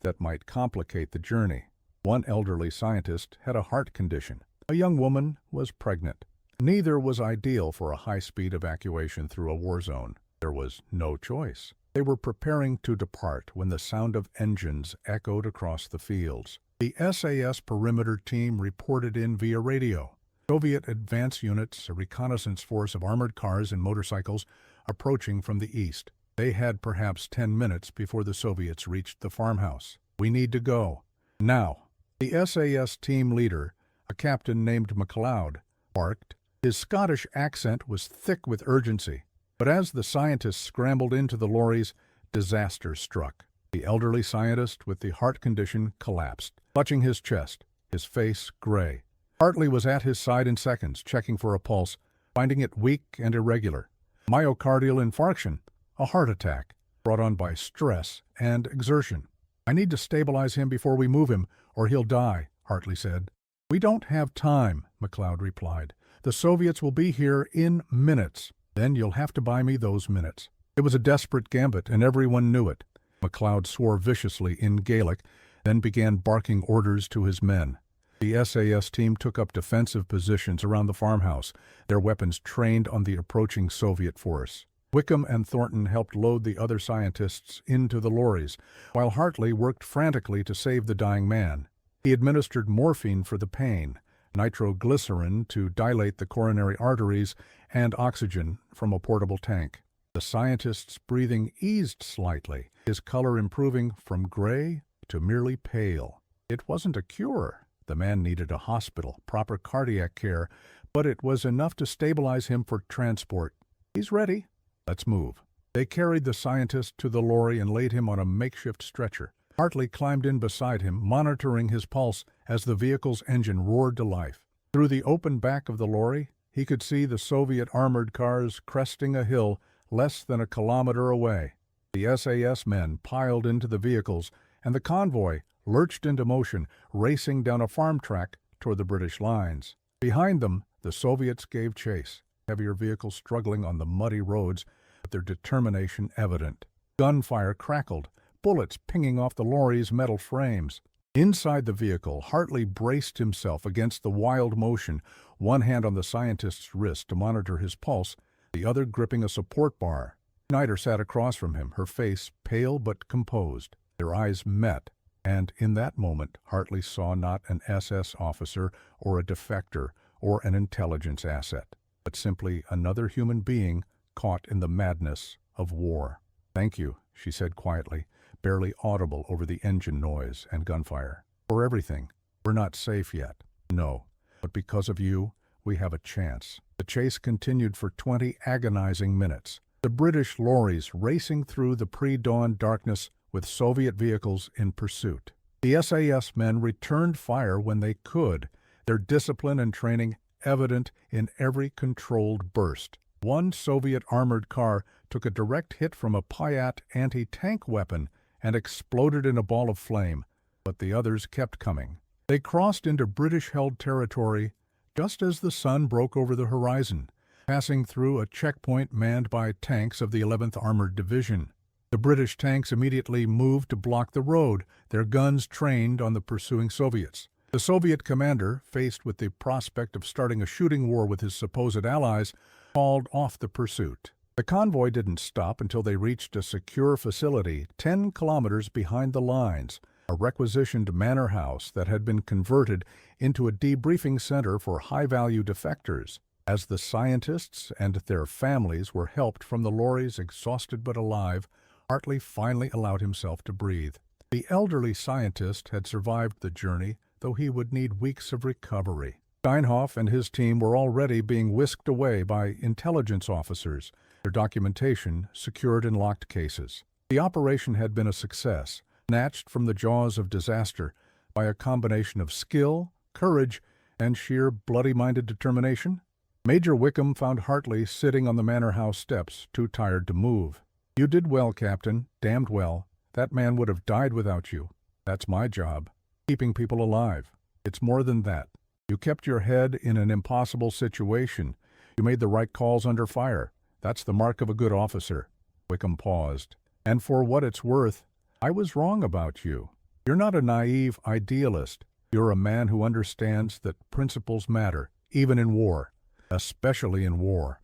that might complicate the journey. One elderly scientist had a heart condition. A young woman was pregnant. Neither was ideal for a high-speed evacuation through a war zone. There was no choice. They were preparing to depart when the sound of engines echoed across the fields. The SAS perimeter team reported in via radio. Soviet advance units, a reconnaissance force of armored cars and motorcycles, approaching from the east. They had perhaps 10 minutes before the Soviets reached the farmhouse. "We need to go. Now." The SAS team leader, a captain named MacLeod, barked. His Scottish accent was thick with urgency. But as the scientists scrambled into the lorries, disaster struck. The elderly scientist with the heart condition collapsed, clutching his chest, his face gray. Hartley was at his side in seconds, checking for a pulse, finding it weak and irregular. Myocardial infarction, a heart attack, brought on by stress and exertion. "I need to stabilize him before we move him, or he'll die," Hartley said. "We don't have time," MacLeod replied. "The Soviets will be here in minutes. Then you'll have to buy me those minutes." It was a desperate gambit, and everyone knew it. MacLeod swore viciously in Gaelic, then began barking orders to his men. The SAS team took up defensive positions around the farmhouse, their weapons trained on the approaching Soviet force. Wickham and Thornton helped load the other scientists into the lorries, while Hartley worked frantically to save the dying man. He administered morphine for the pain, nitroglycerin to dilate the coronary arteries, and oxygen from a portable tank. The scientist's breathing eased slightly, his color improving from gray to merely pale. It wasn't a cure. The man needed a hospital, proper cardiac care, but it was enough to stabilize him for transport. "He's ready. Let's move." They carried the scientist to the lorry and laid him on a makeshift stretcher. Hartley climbed in beside him, monitoring his pulse as the vehicle's engine roared to life. Through the open back of the lorry, he could see the Soviet armored cars cresting a hill less than a kilometer away. The SAS men piled into the vehicles, and the convoy lurched into motion, racing down a farm track toward the British lines. Behind them, the Soviets gave chase, heavier vehicles struggling on the muddy roads, but their determination evident. Gunfire crackled, bullets pinging off the lorry's metal frames. Inside the vehicle, Hartley braced himself against the wild motion, one hand on the scientist's wrist to monitor his pulse, the other gripping a support bar. Snyder sat across from him, her face pale but composed. Their eyes met, and in that moment Hartley saw not an SS officer or a defector or an intelligence asset, but simply another human being caught in the madness of war. "Thank you," she said quietly, barely audible over the engine noise and gunfire. "For everything. We're not safe yet." "No, but because of you, we have a chance." The chase continued for 20 agonizing minutes. The British lorries racing through the pre-dawn darkness with Soviet vehicles in pursuit. The SAS men returned fire when they could, their discipline and training evident in every controlled burst. One Soviet armored car took a direct hit from a Piat anti-tank weapon and exploded in a ball of flame, but the others kept coming. They crossed into British-held territory just as the sun broke over the horizon, passing through a checkpoint manned by tanks of the 11th Armored Division. The British tanks immediately moved to block the road, their guns trained on the pursuing Soviets. The Soviet commander, faced with the prospect of starting a shooting war with his supposed allies, called off the pursuit. The convoy didn't stop until they reached a secure facility 10 kilometers behind the lines, a requisitioned manor house that had been converted into a debriefing center for high-value defectors. As the scientists and their families were helped from the lorries, exhausted but alive, Hartley finally allowed himself to breathe. The elderly scientist had survived the journey, though he would need weeks of recovery. Steinhoff and his team were already being whisked away by intelligence officers, their documentation secured in locked cases. The operation had been a success, snatched from the jaws of disaster by a combination of skill, courage, and sheer bloody-minded determination. Major Wickham found Hartley sitting on the manor house steps, too tired to move. "You did well, Captain, damned well. That man would have died without you. That's my job, keeping people alive. It's more than that. You kept your head in an impossible situation. You made the right calls under fire. That's the mark of a good officer." Wickham paused. "And for what it's worth, I was wrong about you. You're not a naive idealist. You're a man who understands that principles matter, even in war, especially in war."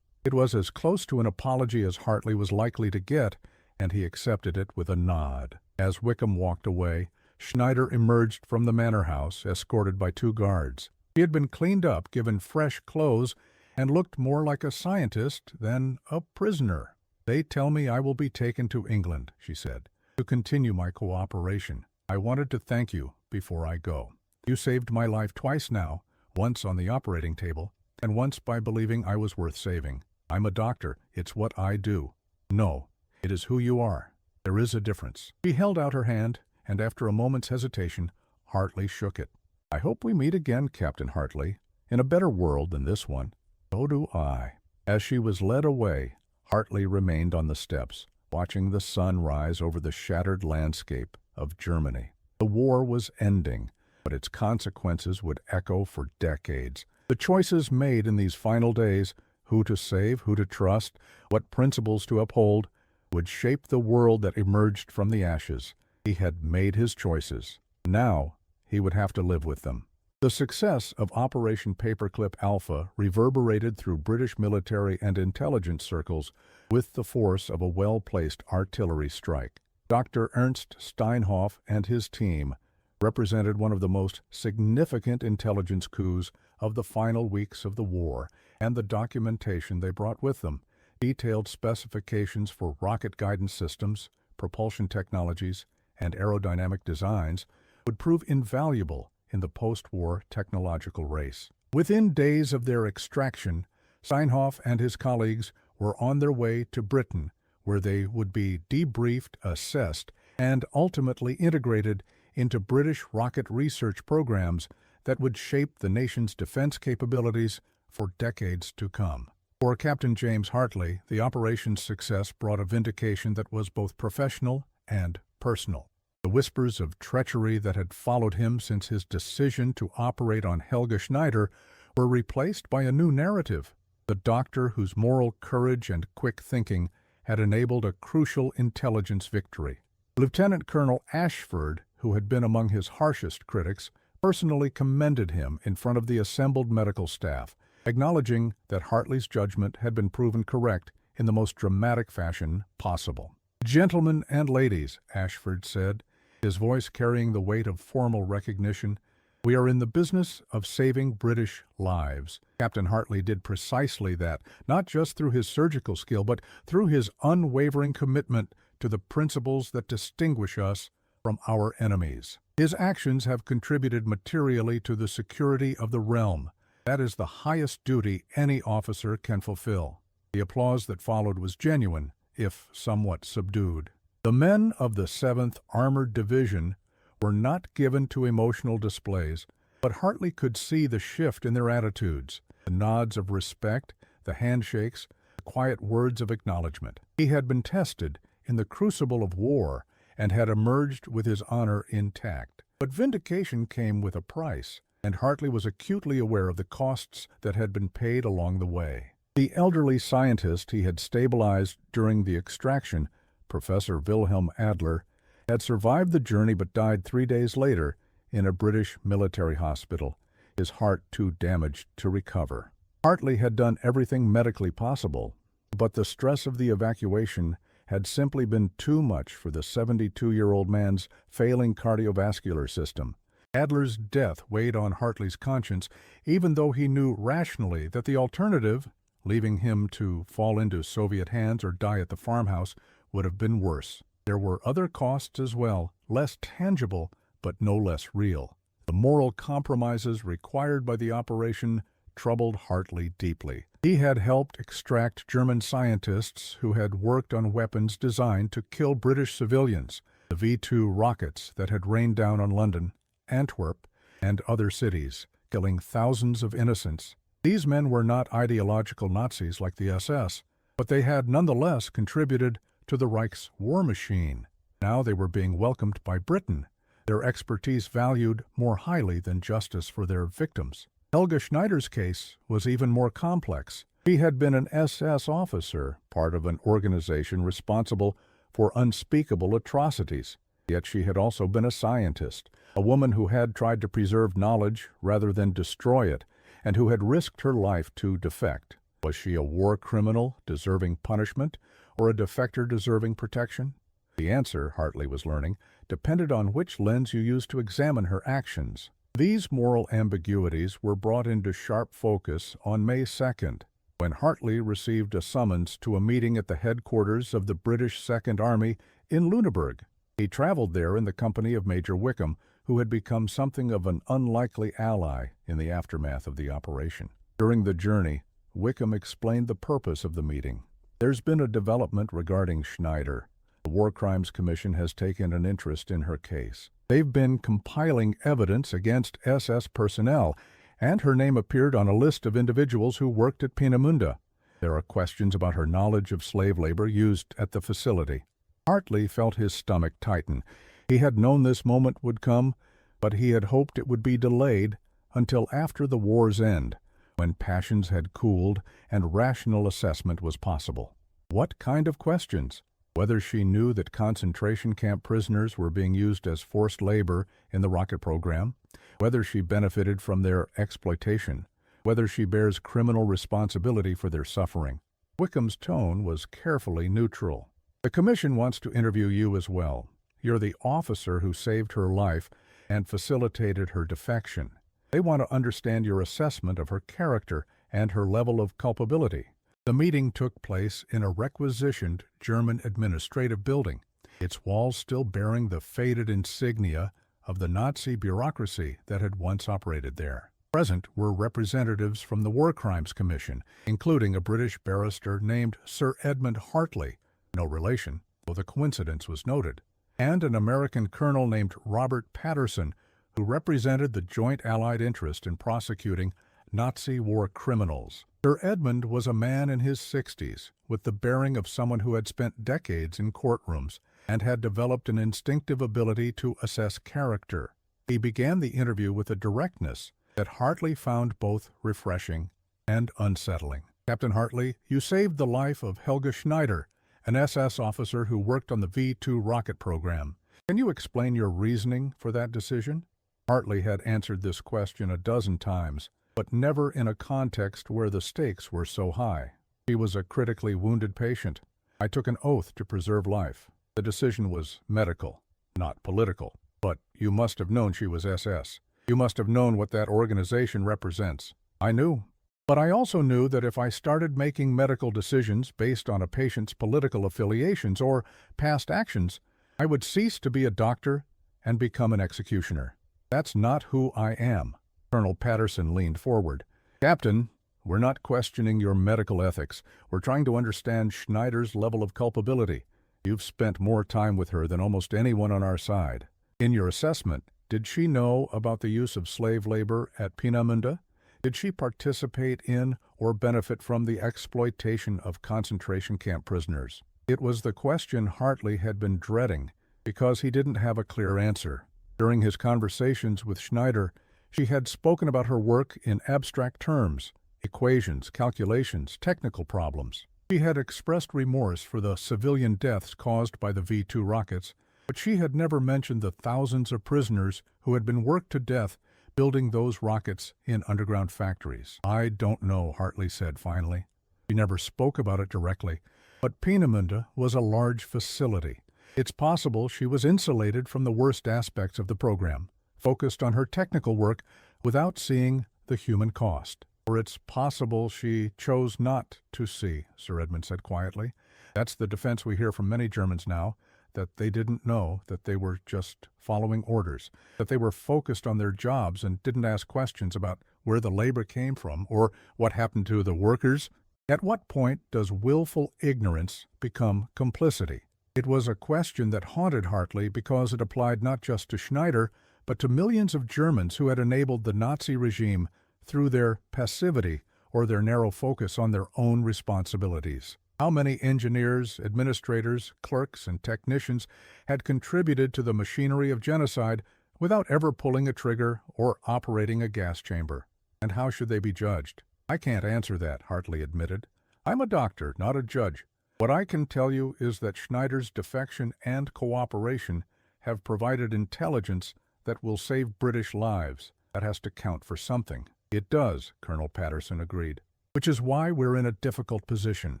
It was as close to an apology as Hartley was likely to get, and he accepted it with a nod. As Wickham walked away, Schneider emerged from the manor house, escorted by 2 guards. He had been cleaned up, given fresh clothes, and looked more like a scientist than a prisoner. "They tell me I will be taken to England," she said, "to continue my cooperation. I wanted to thank you before I go. You saved my life twice now, once on the operating table, and once by believing I was worth saving. I'm a doctor. It's what I do. No, it is who you are. There is a difference." She held out her hand, and after a moment's hesitation, Hartley shook it. "I hope we meet again, Captain Hartley, in a better world than this one." "So do I." As she was led away, Hartley remained on the steps, watching the sun rise over the shattered landscape of Germany. The war was ending, but its consequences would echo for decades. The choices made in these final days, who to save, who to trust, what principles to uphold, would shape the world that emerged from the ashes. He had made his choices. Now he would have to live with them. The success of Operation Paperclip Alpha reverberated through British military and intelligence circles with the force of a well-placed artillery strike. Dr. Ernst Steinhoff and his team represented one of the most significant intelligence coups of the final weeks of the war, and the documentation they brought with them, detailed specifications for rocket guidance systems, propulsion technologies, and aerodynamic designs, would prove invaluable in the post-war technological race. Within days of their extraction, Steinhoff and his colleagues were on their way to Britain, where they would be debriefed, assessed, and ultimately integrated into British rocket research programs that would shape the nation's defense capabilities for decades to come. For Captain James Hartley, the operation's success brought a vindication that was both professional and personal. The whispers of treachery that had followed him since his decision to operate on Helga Schneider were replaced by a new narrative. The doctor whose moral courage and quick thinking had enabled a crucial intelligence victory. Lieutenant Colonel Ashford, who had been among his harshest critics, personally commended him in front of the assembled medical staff, acknowledging that Hartley's judgment had been proven correct in the most dramatic fashion possible. "Gentlemen and ladies," Ashford said, his voice carrying the weight of formal recognition, "we are in the business of saving British lives." Captain Hartley did precisely that, not just through his surgical skill, but through his unwavering commitment to the principles that distinguish us from our enemies. His actions have contributed materially to the security of the realm. That is the highest duty any officer can fulfill. The applause that followed was genuine, if somewhat subdued. The men of the 7th Armored Division were not given to emotional displays, but Hartley could see the shift in their attitudes, the nods of respect, the handshakes, the quiet words of acknowledgement. He had been tested in the crucible of war and had emerged with his honor intact. But vindication came with a price, and Hartley was acutely aware of the costs that had been paid along the way. The elderly scientist he had stabilized during the extraction, Professor Wilhelm Adler, had survived the journey but died 3 days later in a British military hospital, his heart too damaged to recover. Hartley had done everything medically possible, But the stress of the evacuation had simply been too much for the 72-year-old man's failing cardiovascular system. Adler's death weighed on Hartley's conscience, even though he knew rationally that the alternative, leaving him to fall into Soviet hands or die at the farmhouse, would have been worse. There were other costs as well, less tangible, but no less real. The moral compromises required by the operation troubled Hartley deeply. He had helped extract German scientists who had worked on weapons designed to kill British civilians, the V-2 rockets that had rained down on London, Antwerp, and other cities, killing thousands of innocents. These men were not ideological Nazis like the SS, but they had nonetheless contributed to the Reich's war machine. Now they were being welcomed by Britain, their expertise valued more highly than justice for their victims. Helga Schneider's case was even more complex. She had been an SS officer, part of an organization responsible for unspeakable atrocities. Yet she had also been a scientist, a woman who had tried to preserve knowledge rather than destroy it, and who had risked her life to defect. Was she a war criminal deserving punishment, or a defector deserving protection? The answer, Hartley was learning, depended on which lens you used to examine her actions. These moral ambiguities were brought into sharp focus on May 2nd, when Hartley received a summons to a meeting at the headquarters of the British Second Army in Lüneburg. He traveled there in the company of Major Wickham, who had become something of an unlikely ally in the aftermath of the operation. During the journey, Wickham explained the purpose of the meeting. There's been a development regarding Schneider. The War Crimes Commission has taken an interest in her case. They've been compiling evidence against SS personnel, and her name appeared on a list of individuals who worked at Peenemünde. There are questions about her knowledge of slave labor used at the facility. Hartley felt his stomach tighten. He had known this moment would come, but he had hoped it would be delayed until after the war's end, when passions had cooled and rational assessment was possible. What kind of questions? Whether she knew that concentration camp prisoners were being used as forced labor in the rocket program, whether she benefited from their exploitation, whether she bears criminal responsibility for their suffering. Wickham's tone was carefully neutral. The commission wants to interview you as well. You're the officer who saved her life and facilitated her defection. They want to understand your assessment of her character and her level of culpability. The meeting took place in a requisitioned German administrative building, its walls still bearing the faded insignia of the Nazi bureaucracy that had once operated there. Present were representatives from the War Crimes Commission, including a British barrister named Sir Edmund Hartley, no relation, though the coincidence was noted, and an American colonel named Robert Patterson, who represented the joint Allied interest in prosecuting Nazi war criminals. Sir Edmund was a man in his 60s, with the bearing of someone who had spent decades in courtrooms and had developed an instinctive ability to assess character. He began the interview with a directness that Hartley found both refreshing and unsettling. Captain Hartley, you saved the life of Helga Schneider, an SS officer who worked on the V-2 rocket program. Can you explain your reasoning for that decision? Hartley had answered this question a dozen times, but never in a context where the stakes were so high. He was a critically wounded patient. I took an oath to preserve life. The decision was medical, not political. But you must have known she was SS. You must have known what that organization represents. I knew. But I also knew that if I started making medical decisions based on a patient's political affiliations or past actions, I would cease to be a doctor and become an executioner. That's not who I am. Colonel Patterson leaned forward. Captain, we're not questioning your medical ethics. We're trying to understand Schneider's level of culpability. You've spent more time with her than almost anyone on our side. In your assessment, did she know about the use of slave labor at Peenemünde? Did she participate in or benefit from the exploitation of concentration camp prisoners? It was the question Hartley had been dreading because he didn't have a clear answer. During his conversations with Schneider, she had spoken about her work in abstract terms, equations, calculations, technical problems. She had expressed remorse for the civilian deaths caused by the V-2 rockets, but she had never mentioned the thousands of prisoners who had been worked to death building those rockets in underground factories. I don't know, Hartley said finally. She never spoke about it directly, but Peenemünde was a large facility. It's possible she was insulated from the worst aspects of the program, focused on her technical work without seeing the human cost. Or it's possible she chose not to see, Sir Edmund said quietly. That's the defense we hear from many Germans now, that they didn't know, that they were just following orders, that they were focused on their jobs and didn't ask questions about where the labor came from or what happened to the workers. At what point does willful ignorance become complicity? It was a question that haunted Hartley because it applied not just to Schneider, but to millions of Germans who had enabled the Nazi regime through their passivity or their narrow focus on their own responsibilities. How many engineers, administrators, clerks, and technicians had contributed to the machinery of genocide without ever pulling a trigger or operating a gas chamber? And how should they be judged? I can't answer that, Hartley admitted. I'm a doctor, not a judge. What I can tell you is that Schneider's defection and cooperation have provided intelligence that will save British lives. That has to count for something. It does, Colonel Patterson agreed, which is why we're in a difficult position.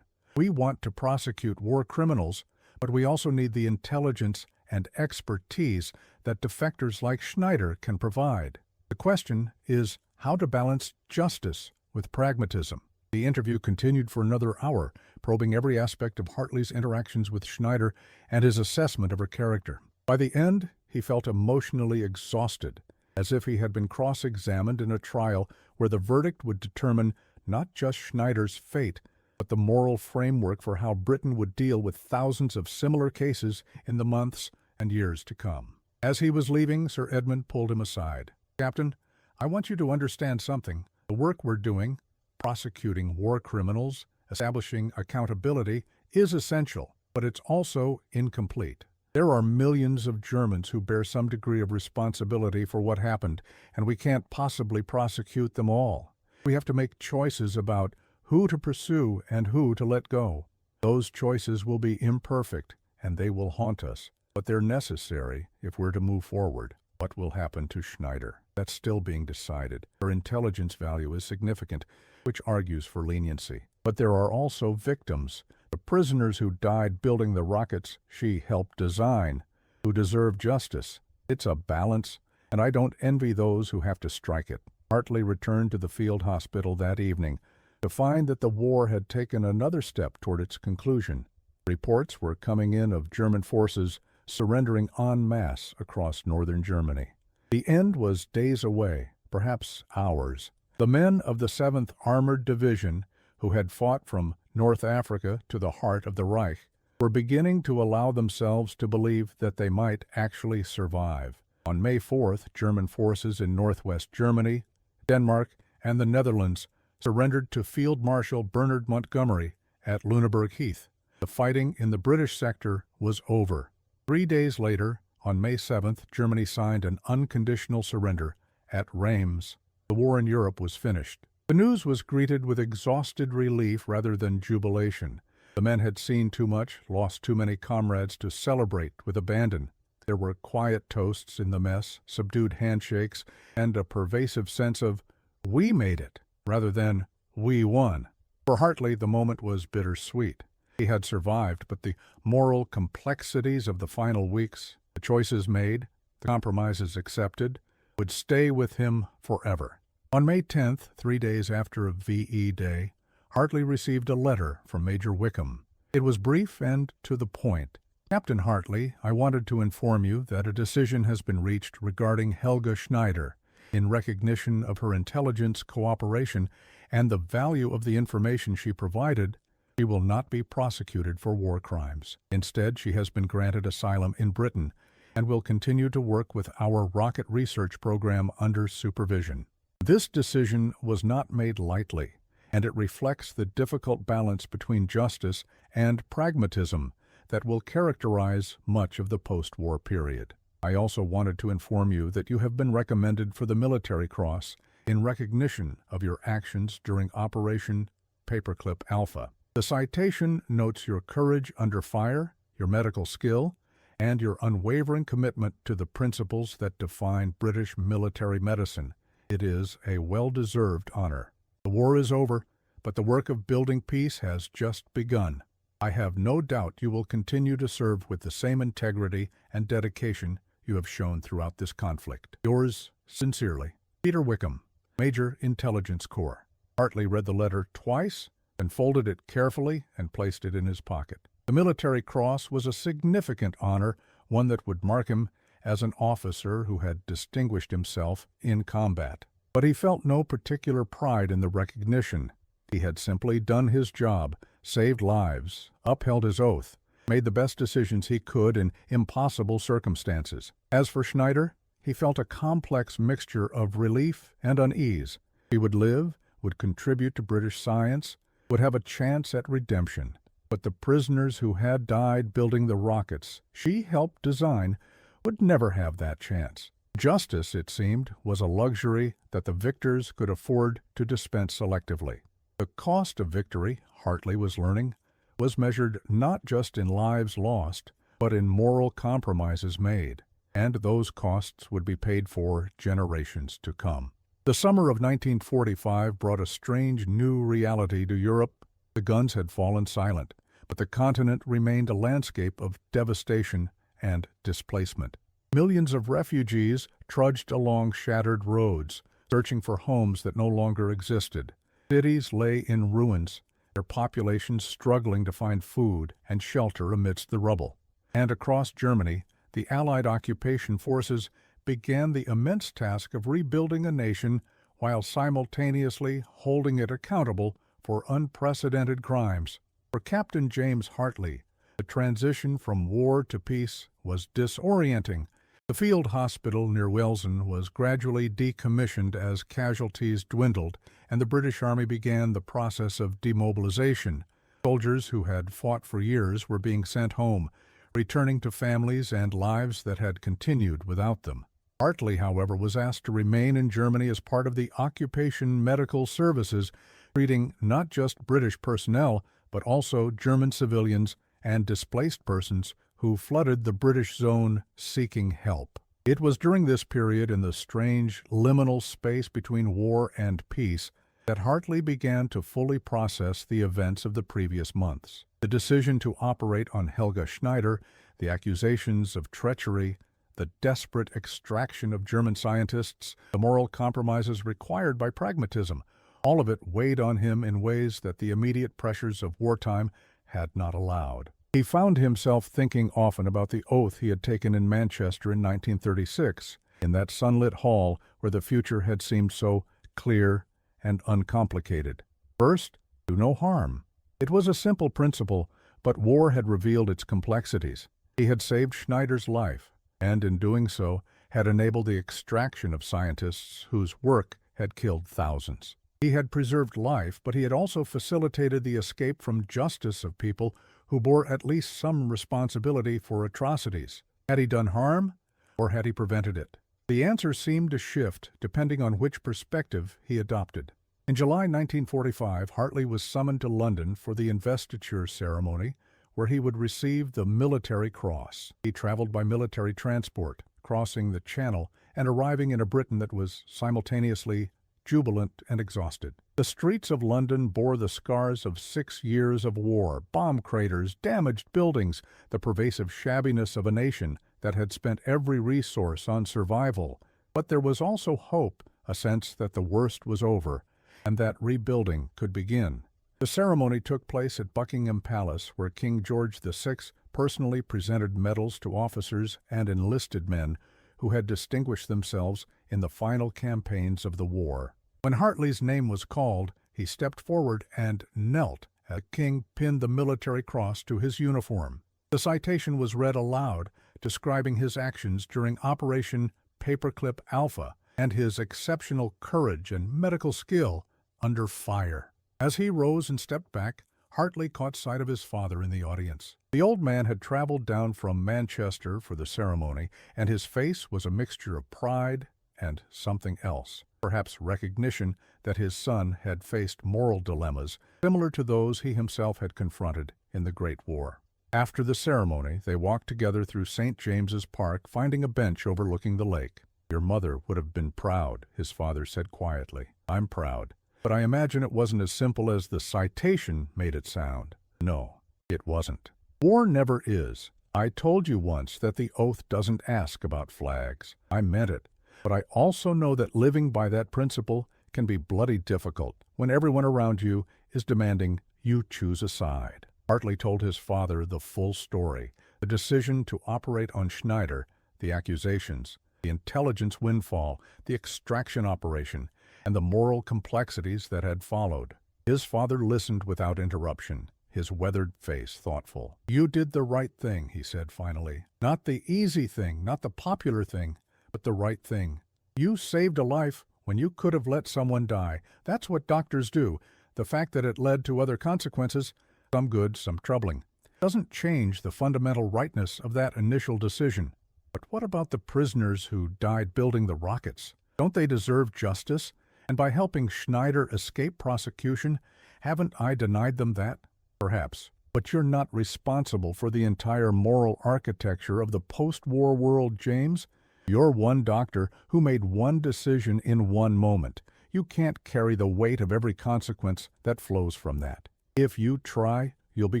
We want to prosecute war criminals, but we also need the intelligence and expertise that defectors like Schneider can provide. The question is how to balance justice with pragmatism. The interview continued for another hour, probing every aspect of Hartley's interactions with Schneider and his assessment of her character. By the end, he felt emotionally exhausted, as if he had been cross-examined in a trial where the verdict would determine not just Schneider's fate, but the moral framework for how Britain would deal with thousands of similar cases in the months and years to come. As he was leaving, Sir Edmund pulled him aside. "Captain, I want you to understand something. The work we're doing, prosecuting war criminals, establishing accountability, is essential, but it's also incomplete. There are millions of Germans who bear some degree of responsibility for what happened, and we can't possibly prosecute them all. We have to make choices about who to pursue and who to let go. Those choices will be imperfect, and they will haunt us, but they're necessary if we're to move forward. What will happen to Schneider? That's still being decided. Her intelligence value is significant, which argues for leniency. But there are also victims, the prisoners who died building the rockets she helped design, who deserve justice. It's a balance, and I don't envy those who have to strike it." Hartley returned to the field hospital that evening to find that the war had taken another step toward its conclusion. Reports were coming in of German forces surrendering en masse across northern Germany. The end was days away, perhaps hours. The men of the 7th Armored Division, who had fought from North Africa to the heart of the Reich, were beginning to allow themselves to believe that they might actually survive. On May 4th, German forces in northwest Germany, Denmark, and the Netherlands surrendered to Field Marshal Bernard Montgomery at Lüneburg Heath. The fighting in the British sector was over. 3 days later, on May 7th, Germany signed an unconditional surrender at Reims. The war in Europe was finished. The news was greeted with exhausted relief rather than jubilation. The men had seen too much, lost too many comrades to celebrate with abandon. There were quiet toasts in the mess, subdued handshakes, and a pervasive sense of, "We made it," rather than, "We won." For Hartley, the moment was bittersweet. He had survived, but the moral complexities of the final weeks, the choices made, the compromises accepted, would stay with him forever. On May 10th, 3 days after VE Day, Hartley received a letter from Major Wickham. It was brief and to the point. "Captain Hartley, I wanted to inform you that a decision has been reached regarding Helga Schneider. In recognition of her intelligence, cooperation, and the value of the information she provided, she will not be prosecuted for war crimes. Instead, she has been granted asylum in Britain and will continue to work with our rocket research program under supervision." This decision was not made lightly, and it reflects the difficult balance between justice and pragmatism that will characterize much of the post-war period. I also wanted to inform you that you have been recommended for the Military Cross in recognition of your actions during Operation Paperclip Alpha. The citation notes your courage under fire, your medical skill, and your unwavering commitment to the principles that define British military medicine. It is a well-deserved honor. The war is over, but the work of building peace has just begun. I have no doubt you will continue to serve with the same integrity and dedication you have shown throughout this conflict. Yours sincerely, Peter Wickham, Major Intelligence Corps. Hartley read the letter twice, then folded it carefully and placed it in his pocket. The Military Cross was a significant honor, one that would mark him as an officer who had distinguished himself in combat. But he felt no particular pride in the recognition. He had simply done his job, saved lives, upheld his oath, made the best decisions he could in impossible circumstances. As for Schneider, he felt a complex mixture of relief and unease. He would live, would contribute to British science, would have a chance at redemption. But the prisoners who had died building the rockets she helped design would never have that chance. Justice, it seemed, was a luxury that the victors could afford to dispense selectively. The cost of victory, Hartley was learning, was measured not just in lives lost, but in moral compromises made, and those costs would be paid for generations to come. The summer of 1945 brought a strange new reality to Europe. The guns had fallen silent, but the continent remained a landscape of devastation and displacement. Millions of refugees trudged along shattered roads, searching for homes that no longer existed. Cities lay in ruins, their populations struggling to find food and shelter amidst the rubble. And across Germany, the Allied occupation forces began the immense task of rebuilding a nation while simultaneously holding it accountable for unprecedented crimes. For Captain James Hartley, the transition from war to peace was disorienting. The field hospital near Wellsen was gradually decommissioned as casualties dwindled, and the British Army began the process of demobilization. Soldiers who had fought for years were being sent home, returning to families and lives that had continued without them. Hartley, however, was asked to remain in Germany as part of the occupation medical services, treating not just British personnel, but also German civilians and displaced persons who flooded the British zone seeking help. It was during this period, in the strange liminal space between war and peace, that Hartley began to fully process the events of the previous months. The decision to operate on Helga Schneider, the accusations of treachery, the desperate extraction of German scientists, the moral compromises required by pragmatism, all of it weighed on him in ways that the immediate pressures of wartime had not allowed. He found himself thinking often about the oath he had taken in Manchester in 1936, in that sunlit hall where the future had seemed so clear and uncomplicated. First, do no harm. It was a simple principle, but war had revealed its complexities. He had saved Schneider's life, and in doing so, had enabled the extraction of scientists whose work had killed thousands. He had preserved life, but he had also facilitated the escape from justice of people who bore at least some responsibility for atrocities. Had he done harm, or had he prevented it? The answer seemed to shift depending on which perspective he adopted. In July 1945, Hartley was summoned to London for the investiture ceremony, where he would receive the Military Cross. He traveled by military transport, crossing the Channel and arriving in a Britain that was simultaneously jubilant and exhausted. The streets of London bore the scars of 6 years of war, bomb craters, damaged buildings, the pervasive shabbiness of a nation that had spent every resource on survival. But there was also hope, a sense that the worst was over, and that rebuilding could begin. The ceremony took place at Buckingham Palace, where King George VI personally presented medals to officers and enlisted men who had distinguished themselves in the final campaigns of the war. When Hartley's name was called, he stepped forward and knelt as the king pinned the Military Cross to his uniform. The citation was read aloud, describing his actions during Operation Paperclip Alpha and his exceptional courage and medical skill under fire. As he rose and stepped back, Hartley caught sight of his father in the audience. The old man had traveled down from Manchester for the ceremony, and his face was a mixture of pride and something else, perhaps recognition that his son had faced moral dilemmas similar to those he himself had confronted in the Great War. After the ceremony, they walked together through St. James's Park, finding a bench overlooking the lake. "Your mother would have been proud," his father said quietly. "I'm proud. But I imagine it wasn't as simple as the citation made it sound. No, it wasn't. War never is. I told you once that the oath doesn't ask about flags. I meant it. But I also know that living by that principle can be bloody difficult when everyone around you is demanding you choose a side. Hartley told his father the full story, the decision to operate on Schneider, the accusations, the intelligence windfall, the extraction operation, and the moral complexities that had followed. His father listened without interruption, his weathered face thoughtful. "You did the right thing," he said finally. "Not the easy thing, not the popular thing, but the right thing. You saved a life when you could have let someone die. That's what doctors do. The fact that it led to other consequences, some good, some troubling, doesn't change the fundamental rightness of that initial decision. But what about the prisoners who died building the rockets? Don't they deserve justice? And by helping Schneider escape prosecution, haven't I denied them that? Perhaps. But you're not responsible for the entire moral architecture of the post-war world, James. You're one doctor who made one decision in one moment. You can't carry the weight of every consequence that flows from that. If you try, you'll be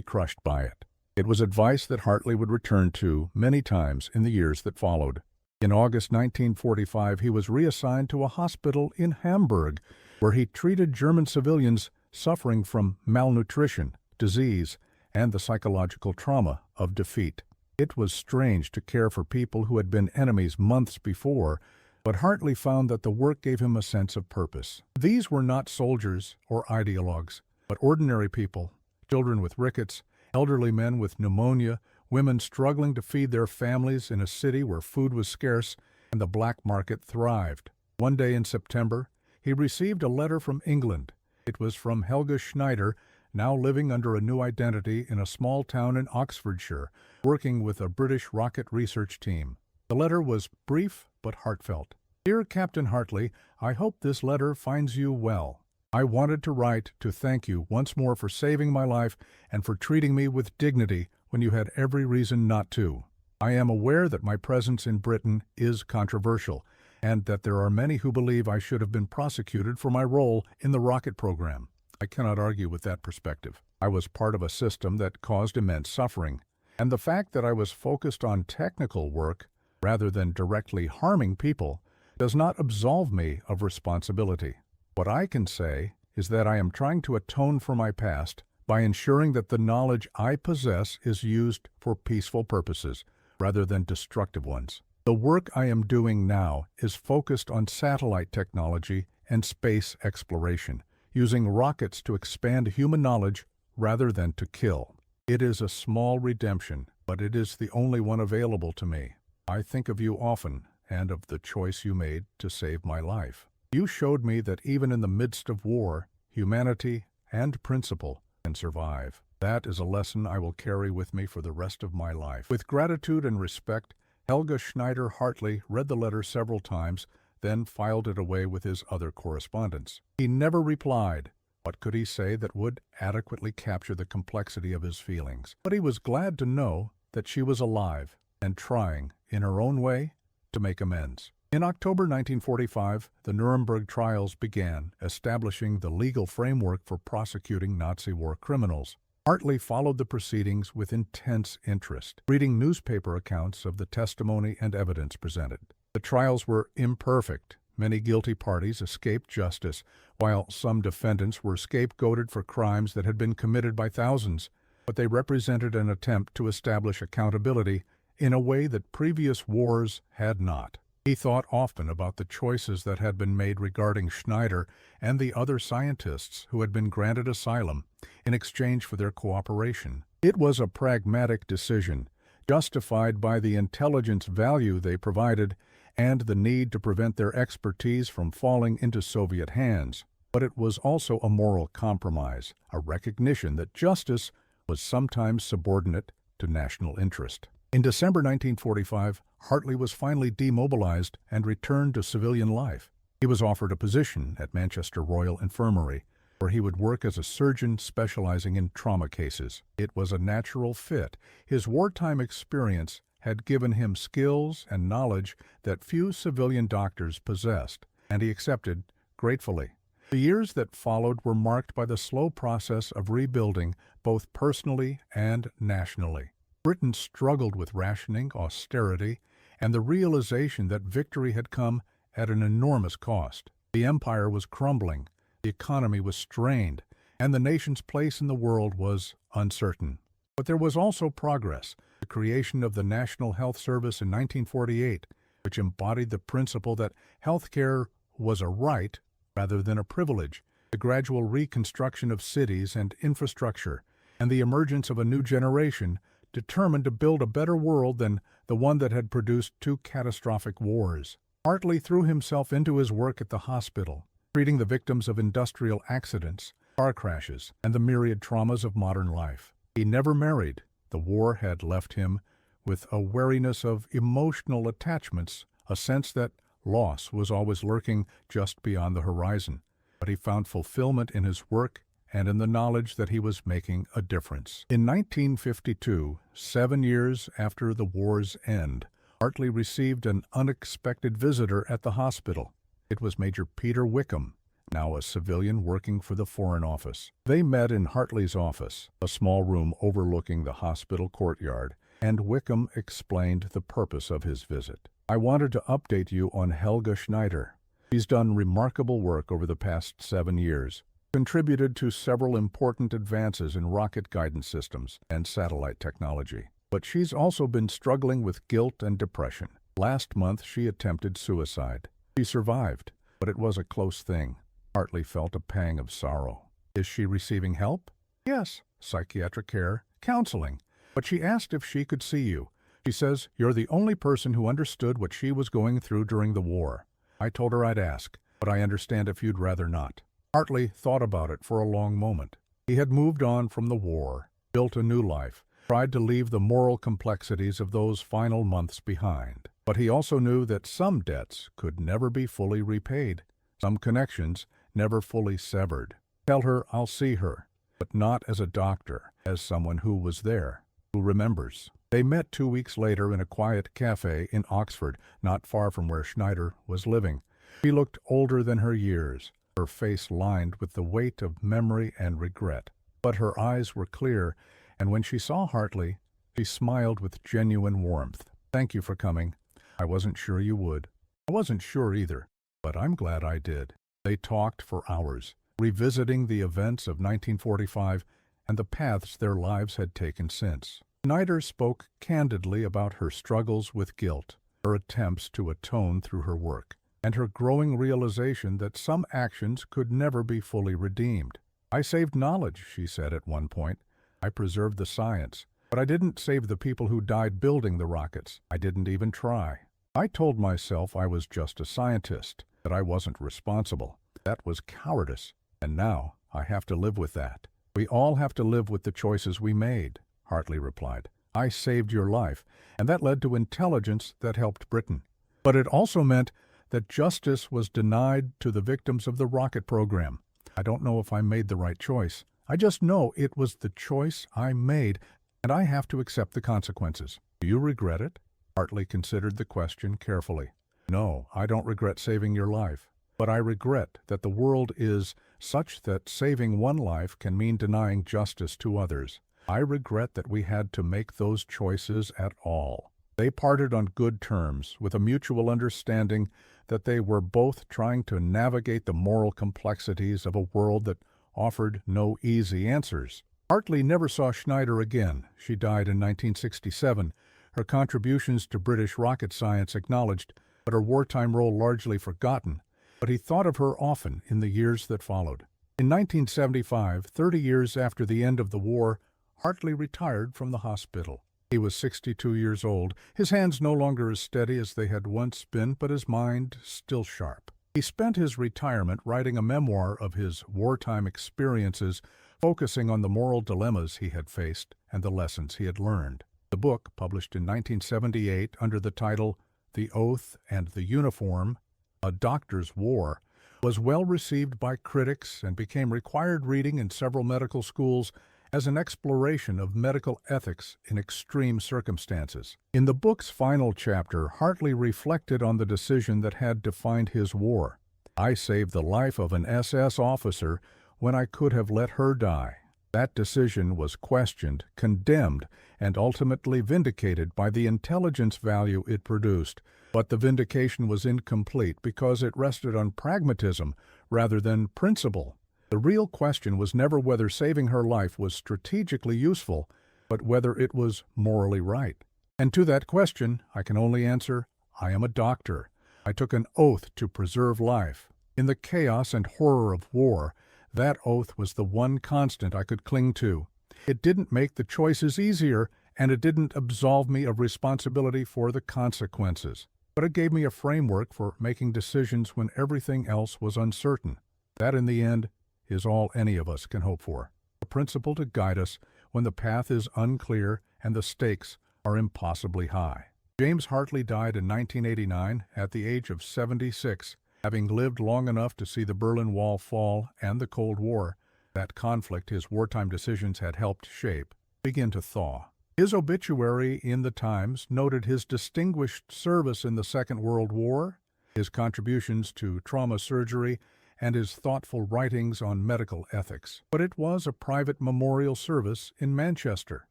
crushed by it." It was advice that Hartley would return to many times in the years that followed. In August 1945, he was reassigned to a hospital in Hamburg, where he treated German civilians suffering from malnutrition, disease, and the psychological trauma of defeat. It was strange to care for people who had been enemies months before, but Hartley found that the work gave him a sense of purpose. These were not soldiers or ideologues, but ordinary people, children with rickets, elderly men with pneumonia, women struggling to feed their families in a city where food was scarce and the black market thrived. One day in September, he received a letter from England. It was from Helga Schneider, now living under a new identity in a small town in Oxfordshire, working with a British rocket research team. The letter was brief but heartfelt. "Dear Captain Hartley, I hope this letter finds you well. I wanted to write to thank you once more for saving my life and for treating me with dignity when you had every reason not to. I am aware that my presence in Britain is controversial, and that there are many who believe I should have been prosecuted for my role in the rocket program. I cannot argue with that perspective. I was part of a system that caused immense suffering, and the fact that I was focused on technical work rather than directly harming people does not absolve me of responsibility. What I can say is that I am trying to atone for my past by ensuring that the knowledge I possess is used for peaceful purposes rather than destructive ones. The work I am doing now is focused on satellite technology and space exploration, using rockets to expand human knowledge rather than to kill. It is a small redemption, but it is the only one available to me. I think of you often and of the choice you made to save my life. You showed me that even in the midst of war, humanity and principle can survive. That is a lesson I will carry with me for the rest of my life." With gratitude and respect, Helga Schneider Hartley read the letter several times, then filed it away with his other correspondence. He never replied. What could he say that would adequately capture the complexity of his feelings? But he was glad to know that she was alive and trying, in her own way, to make amends. In October 1945, the Nuremberg trials began, establishing the legal framework for prosecuting Nazi war criminals. Hartley followed the proceedings with intense interest, reading newspaper accounts of the testimony and evidence presented. The trials were imperfect. Many guilty parties escaped justice, while some defendants were scapegoated for crimes that had been committed by thousands, but they represented an attempt to establish accountability in a way that previous wars had not. He thought often about the choices that had been made regarding Schneider and the other scientists who had been granted asylum in exchange for their cooperation. It was a pragmatic decision, justified by the intelligence value they provided and the need to prevent their expertise from falling into Soviet hands. But it was also a moral compromise, a recognition that justice was sometimes subordinate to national interest. In December 1945, Hartley was finally demobilized and returned to civilian life. He was offered a position at Manchester Royal Infirmary, where he would work as a surgeon specializing in trauma cases. It was a natural fit. His wartime experience had given him skills and knowledge that few civilian doctors possessed, and he accepted gratefully. The years that followed were marked by the slow process of rebuilding, both personally and nationally. Britain struggled with rationing, austerity, and the realization that victory had come at an enormous cost. The empire was crumbling, the economy was strained, and the nation's place in the world was uncertain. But there was also progress. The creation of the National Health Service in 1948, which embodied the principle that health care was a right rather than a privilege, the gradual reconstruction of cities and infrastructure, and the emergence of a new generation determined to build a better world than the one that had produced two catastrophic wars. Hartley threw himself into his work at the hospital, treating the victims of industrial accidents, car crashes, and the myriad traumas of modern life. He never married. The war had left him with a wariness of emotional attachments, a sense that loss was always lurking just beyond the horizon. But he found fulfillment in his work and in the knowledge that he was making a difference. In 1952, 7 years after the war's end, Hartley received an unexpected visitor at the hospital. It was Major Peter Wickham, now a civilian working for the Foreign Office. They met in Hartley's office, a small room overlooking the hospital courtyard, and Wickham explained the purpose of his visit. "I wanted to update you on Helga Schneider. She's done remarkable work over the past 7 years, contributed to several important advances in rocket guidance systems and satellite technology. But she's also been struggling with guilt and depression. Last month she attempted suicide. She survived, but it was a close thing." Hartley felt a pang of sorrow. "Is she receiving help?" "Yes, psychiatric care, counseling. But she asked if she could see you. She says you're the only person who understood what she was going through during the war. I told her I'd ask, but I understand if you'd rather not." Hartley thought about it for a long moment. He had moved on from the war, built a new life, tried to leave the moral complexities of those final months behind. But he also knew that some debts could never be fully repaid, some connections never fully severed. Tell her I'll see her, but not as a doctor, as someone who was there, who remembers. They met 2 weeks later in a quiet cafe in Oxford, not far from where Schneider was living. She looked older than her years, her face lined with the weight of memory and regret. But her eyes were clear, and when she saw Hartley, she smiled with genuine warmth. "Thank you for coming. I wasn't sure you would." "I wasn't sure either, but I'm glad I did." They talked for hours, revisiting the events of 1945 and the paths their lives had taken since. Schneider spoke candidly about her struggles with guilt, her attempts to atone through her work, and her growing realization that some actions could never be fully redeemed. "I saved knowledge," she said at one point. "I preserved the science, but I didn't save the people who died building the rockets. I didn't even try. I told myself I was just a scientist, that I wasn't responsible. That was cowardice, and now I have to live with that." "We all have to live with the choices we made," Hartley replied. "I saved your life, and that led to intelligence that helped Britain. But it also meant that justice was denied to the victims of the rocket program. I don't know if I made the right choice. I just know it was the choice I made, and I have to accept the consequences." "Do you regret it?" Hartley considered the question carefully. "No, I don't regret saving your life. But I regret that the world is such that saving one life can mean denying justice to others. I regret that we had to make those choices at all." They parted on good terms, with a mutual understanding that they were both trying to navigate the moral complexities of a world that offered no easy answers. Hartley never saw Schneider again. She died in 1967, her contributions to British rocket science acknowledged, but her wartime role largely forgotten. But he thought of her often in the years that followed. In 1975, 30 years after the end of the war, Hartley retired from the hospital. He was 62 years old, his hands no longer as steady as they had once been, but his mind still sharp. He spent his retirement writing a memoir of his wartime experiences, focusing on the moral dilemmas he had faced and the lessons he had learned. The book, published in 1978 under the title The Oath and the Uniform, A Doctor's War, was well received by critics and became required reading in several medical schools as an exploration of medical ethics in extreme circumstances. In the book's final chapter, Hartley reflected on the decision that had defined his war. I saved the life of an SS officer when I could have let her die. That decision was questioned, condemned, and ultimately vindicated by the intelligence value it produced. But the vindication was incomplete because it rested on pragmatism rather than principle. The real question was never whether saving her life was strategically useful, but whether it was morally right. And to that question, I can only answer, I am a doctor. I took an oath to preserve life. In the chaos and horror of war, that oath was the one constant I could cling to. It didn't make the choices easier, and it didn't absolve me of responsibility for the consequences. But it gave me a framework for making decisions when everything else was uncertain. That, in the end, is all any of us can hope for. A principle to guide us when the path is unclear and the stakes are impossibly high. James Hartley died in 1989 at the age of 76, having lived long enough to see the Berlin Wall fall and the Cold War, that conflict his wartime decisions had helped shape, begin to thaw. His obituary in the Times noted his distinguished service in the Second World War, his contributions to trauma surgery, and his thoughtful writings on medical ethics. But it was a private memorial service in Manchester,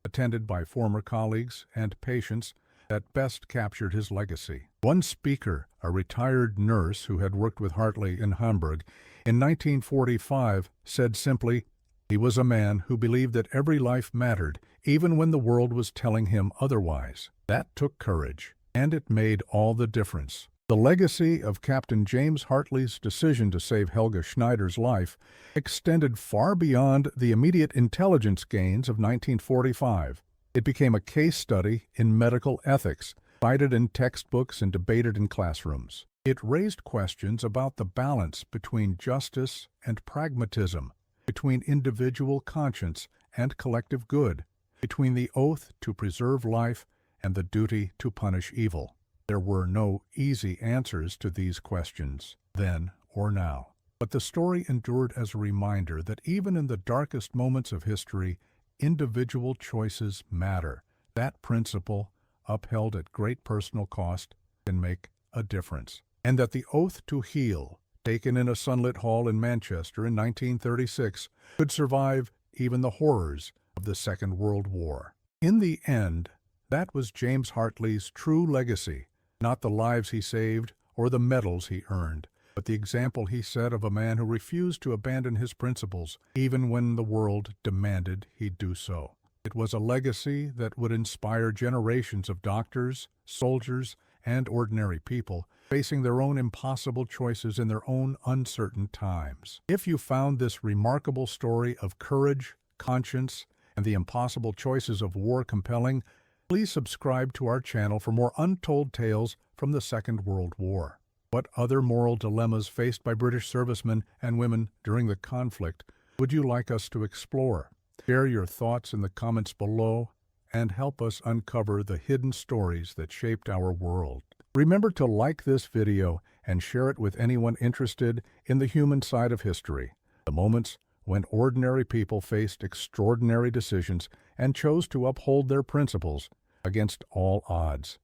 attended by former colleagues and patients, that best captured his legacy. One speaker, a retired nurse who had worked with Hartley in Hamburg in 1945, said simply, "He was a man who believed that every life mattered, even when the world was telling him otherwise." That took courage, and it made all the difference. The legacy of Captain James Hartley's decision to save Helga Schneider's life extended far beyond the immediate intelligence gains of 1945. It became a case study in medical ethics, cited in textbooks and debated in classrooms. It raised questions about the balance between justice and pragmatism, between individual conscience and collective good, between the oath to preserve life and the duty to punish evil. There were no easy answers to these questions, then or now. But the story endured as a reminder that even in the darkest moments of history, individual choices matter. That principle, upheld at great personal cost, can make a difference. And that the oath to heal, taken in a sunlit hall in Manchester in 1936, could survive even the horrors of the Second World War. In the end, that was James Hartley's true legacy, not the lives he saved or the medals he earned, but the example he set of a man who refused to abandon his principles, even when the world demanded he do so. It was a legacy that would inspire generations of doctors, soldiers, and ordinary people facing their own impossible choices in their own uncertain times. If you found this remarkable story of courage, conscience, and the impossible choices of war compelling, please subscribe to our channel for more untold tales from the Second World War. What other moral dilemmas faced by British servicemen and women during the conflict would you like us to explore? Share your thoughts in the comments below and help us uncover the hidden stories that shaped our world. Remember to like this video and share it with anyone interested in the human side of history, the moments when ordinary people faced extraordinary decisions and chose to uphold their principles against all odds.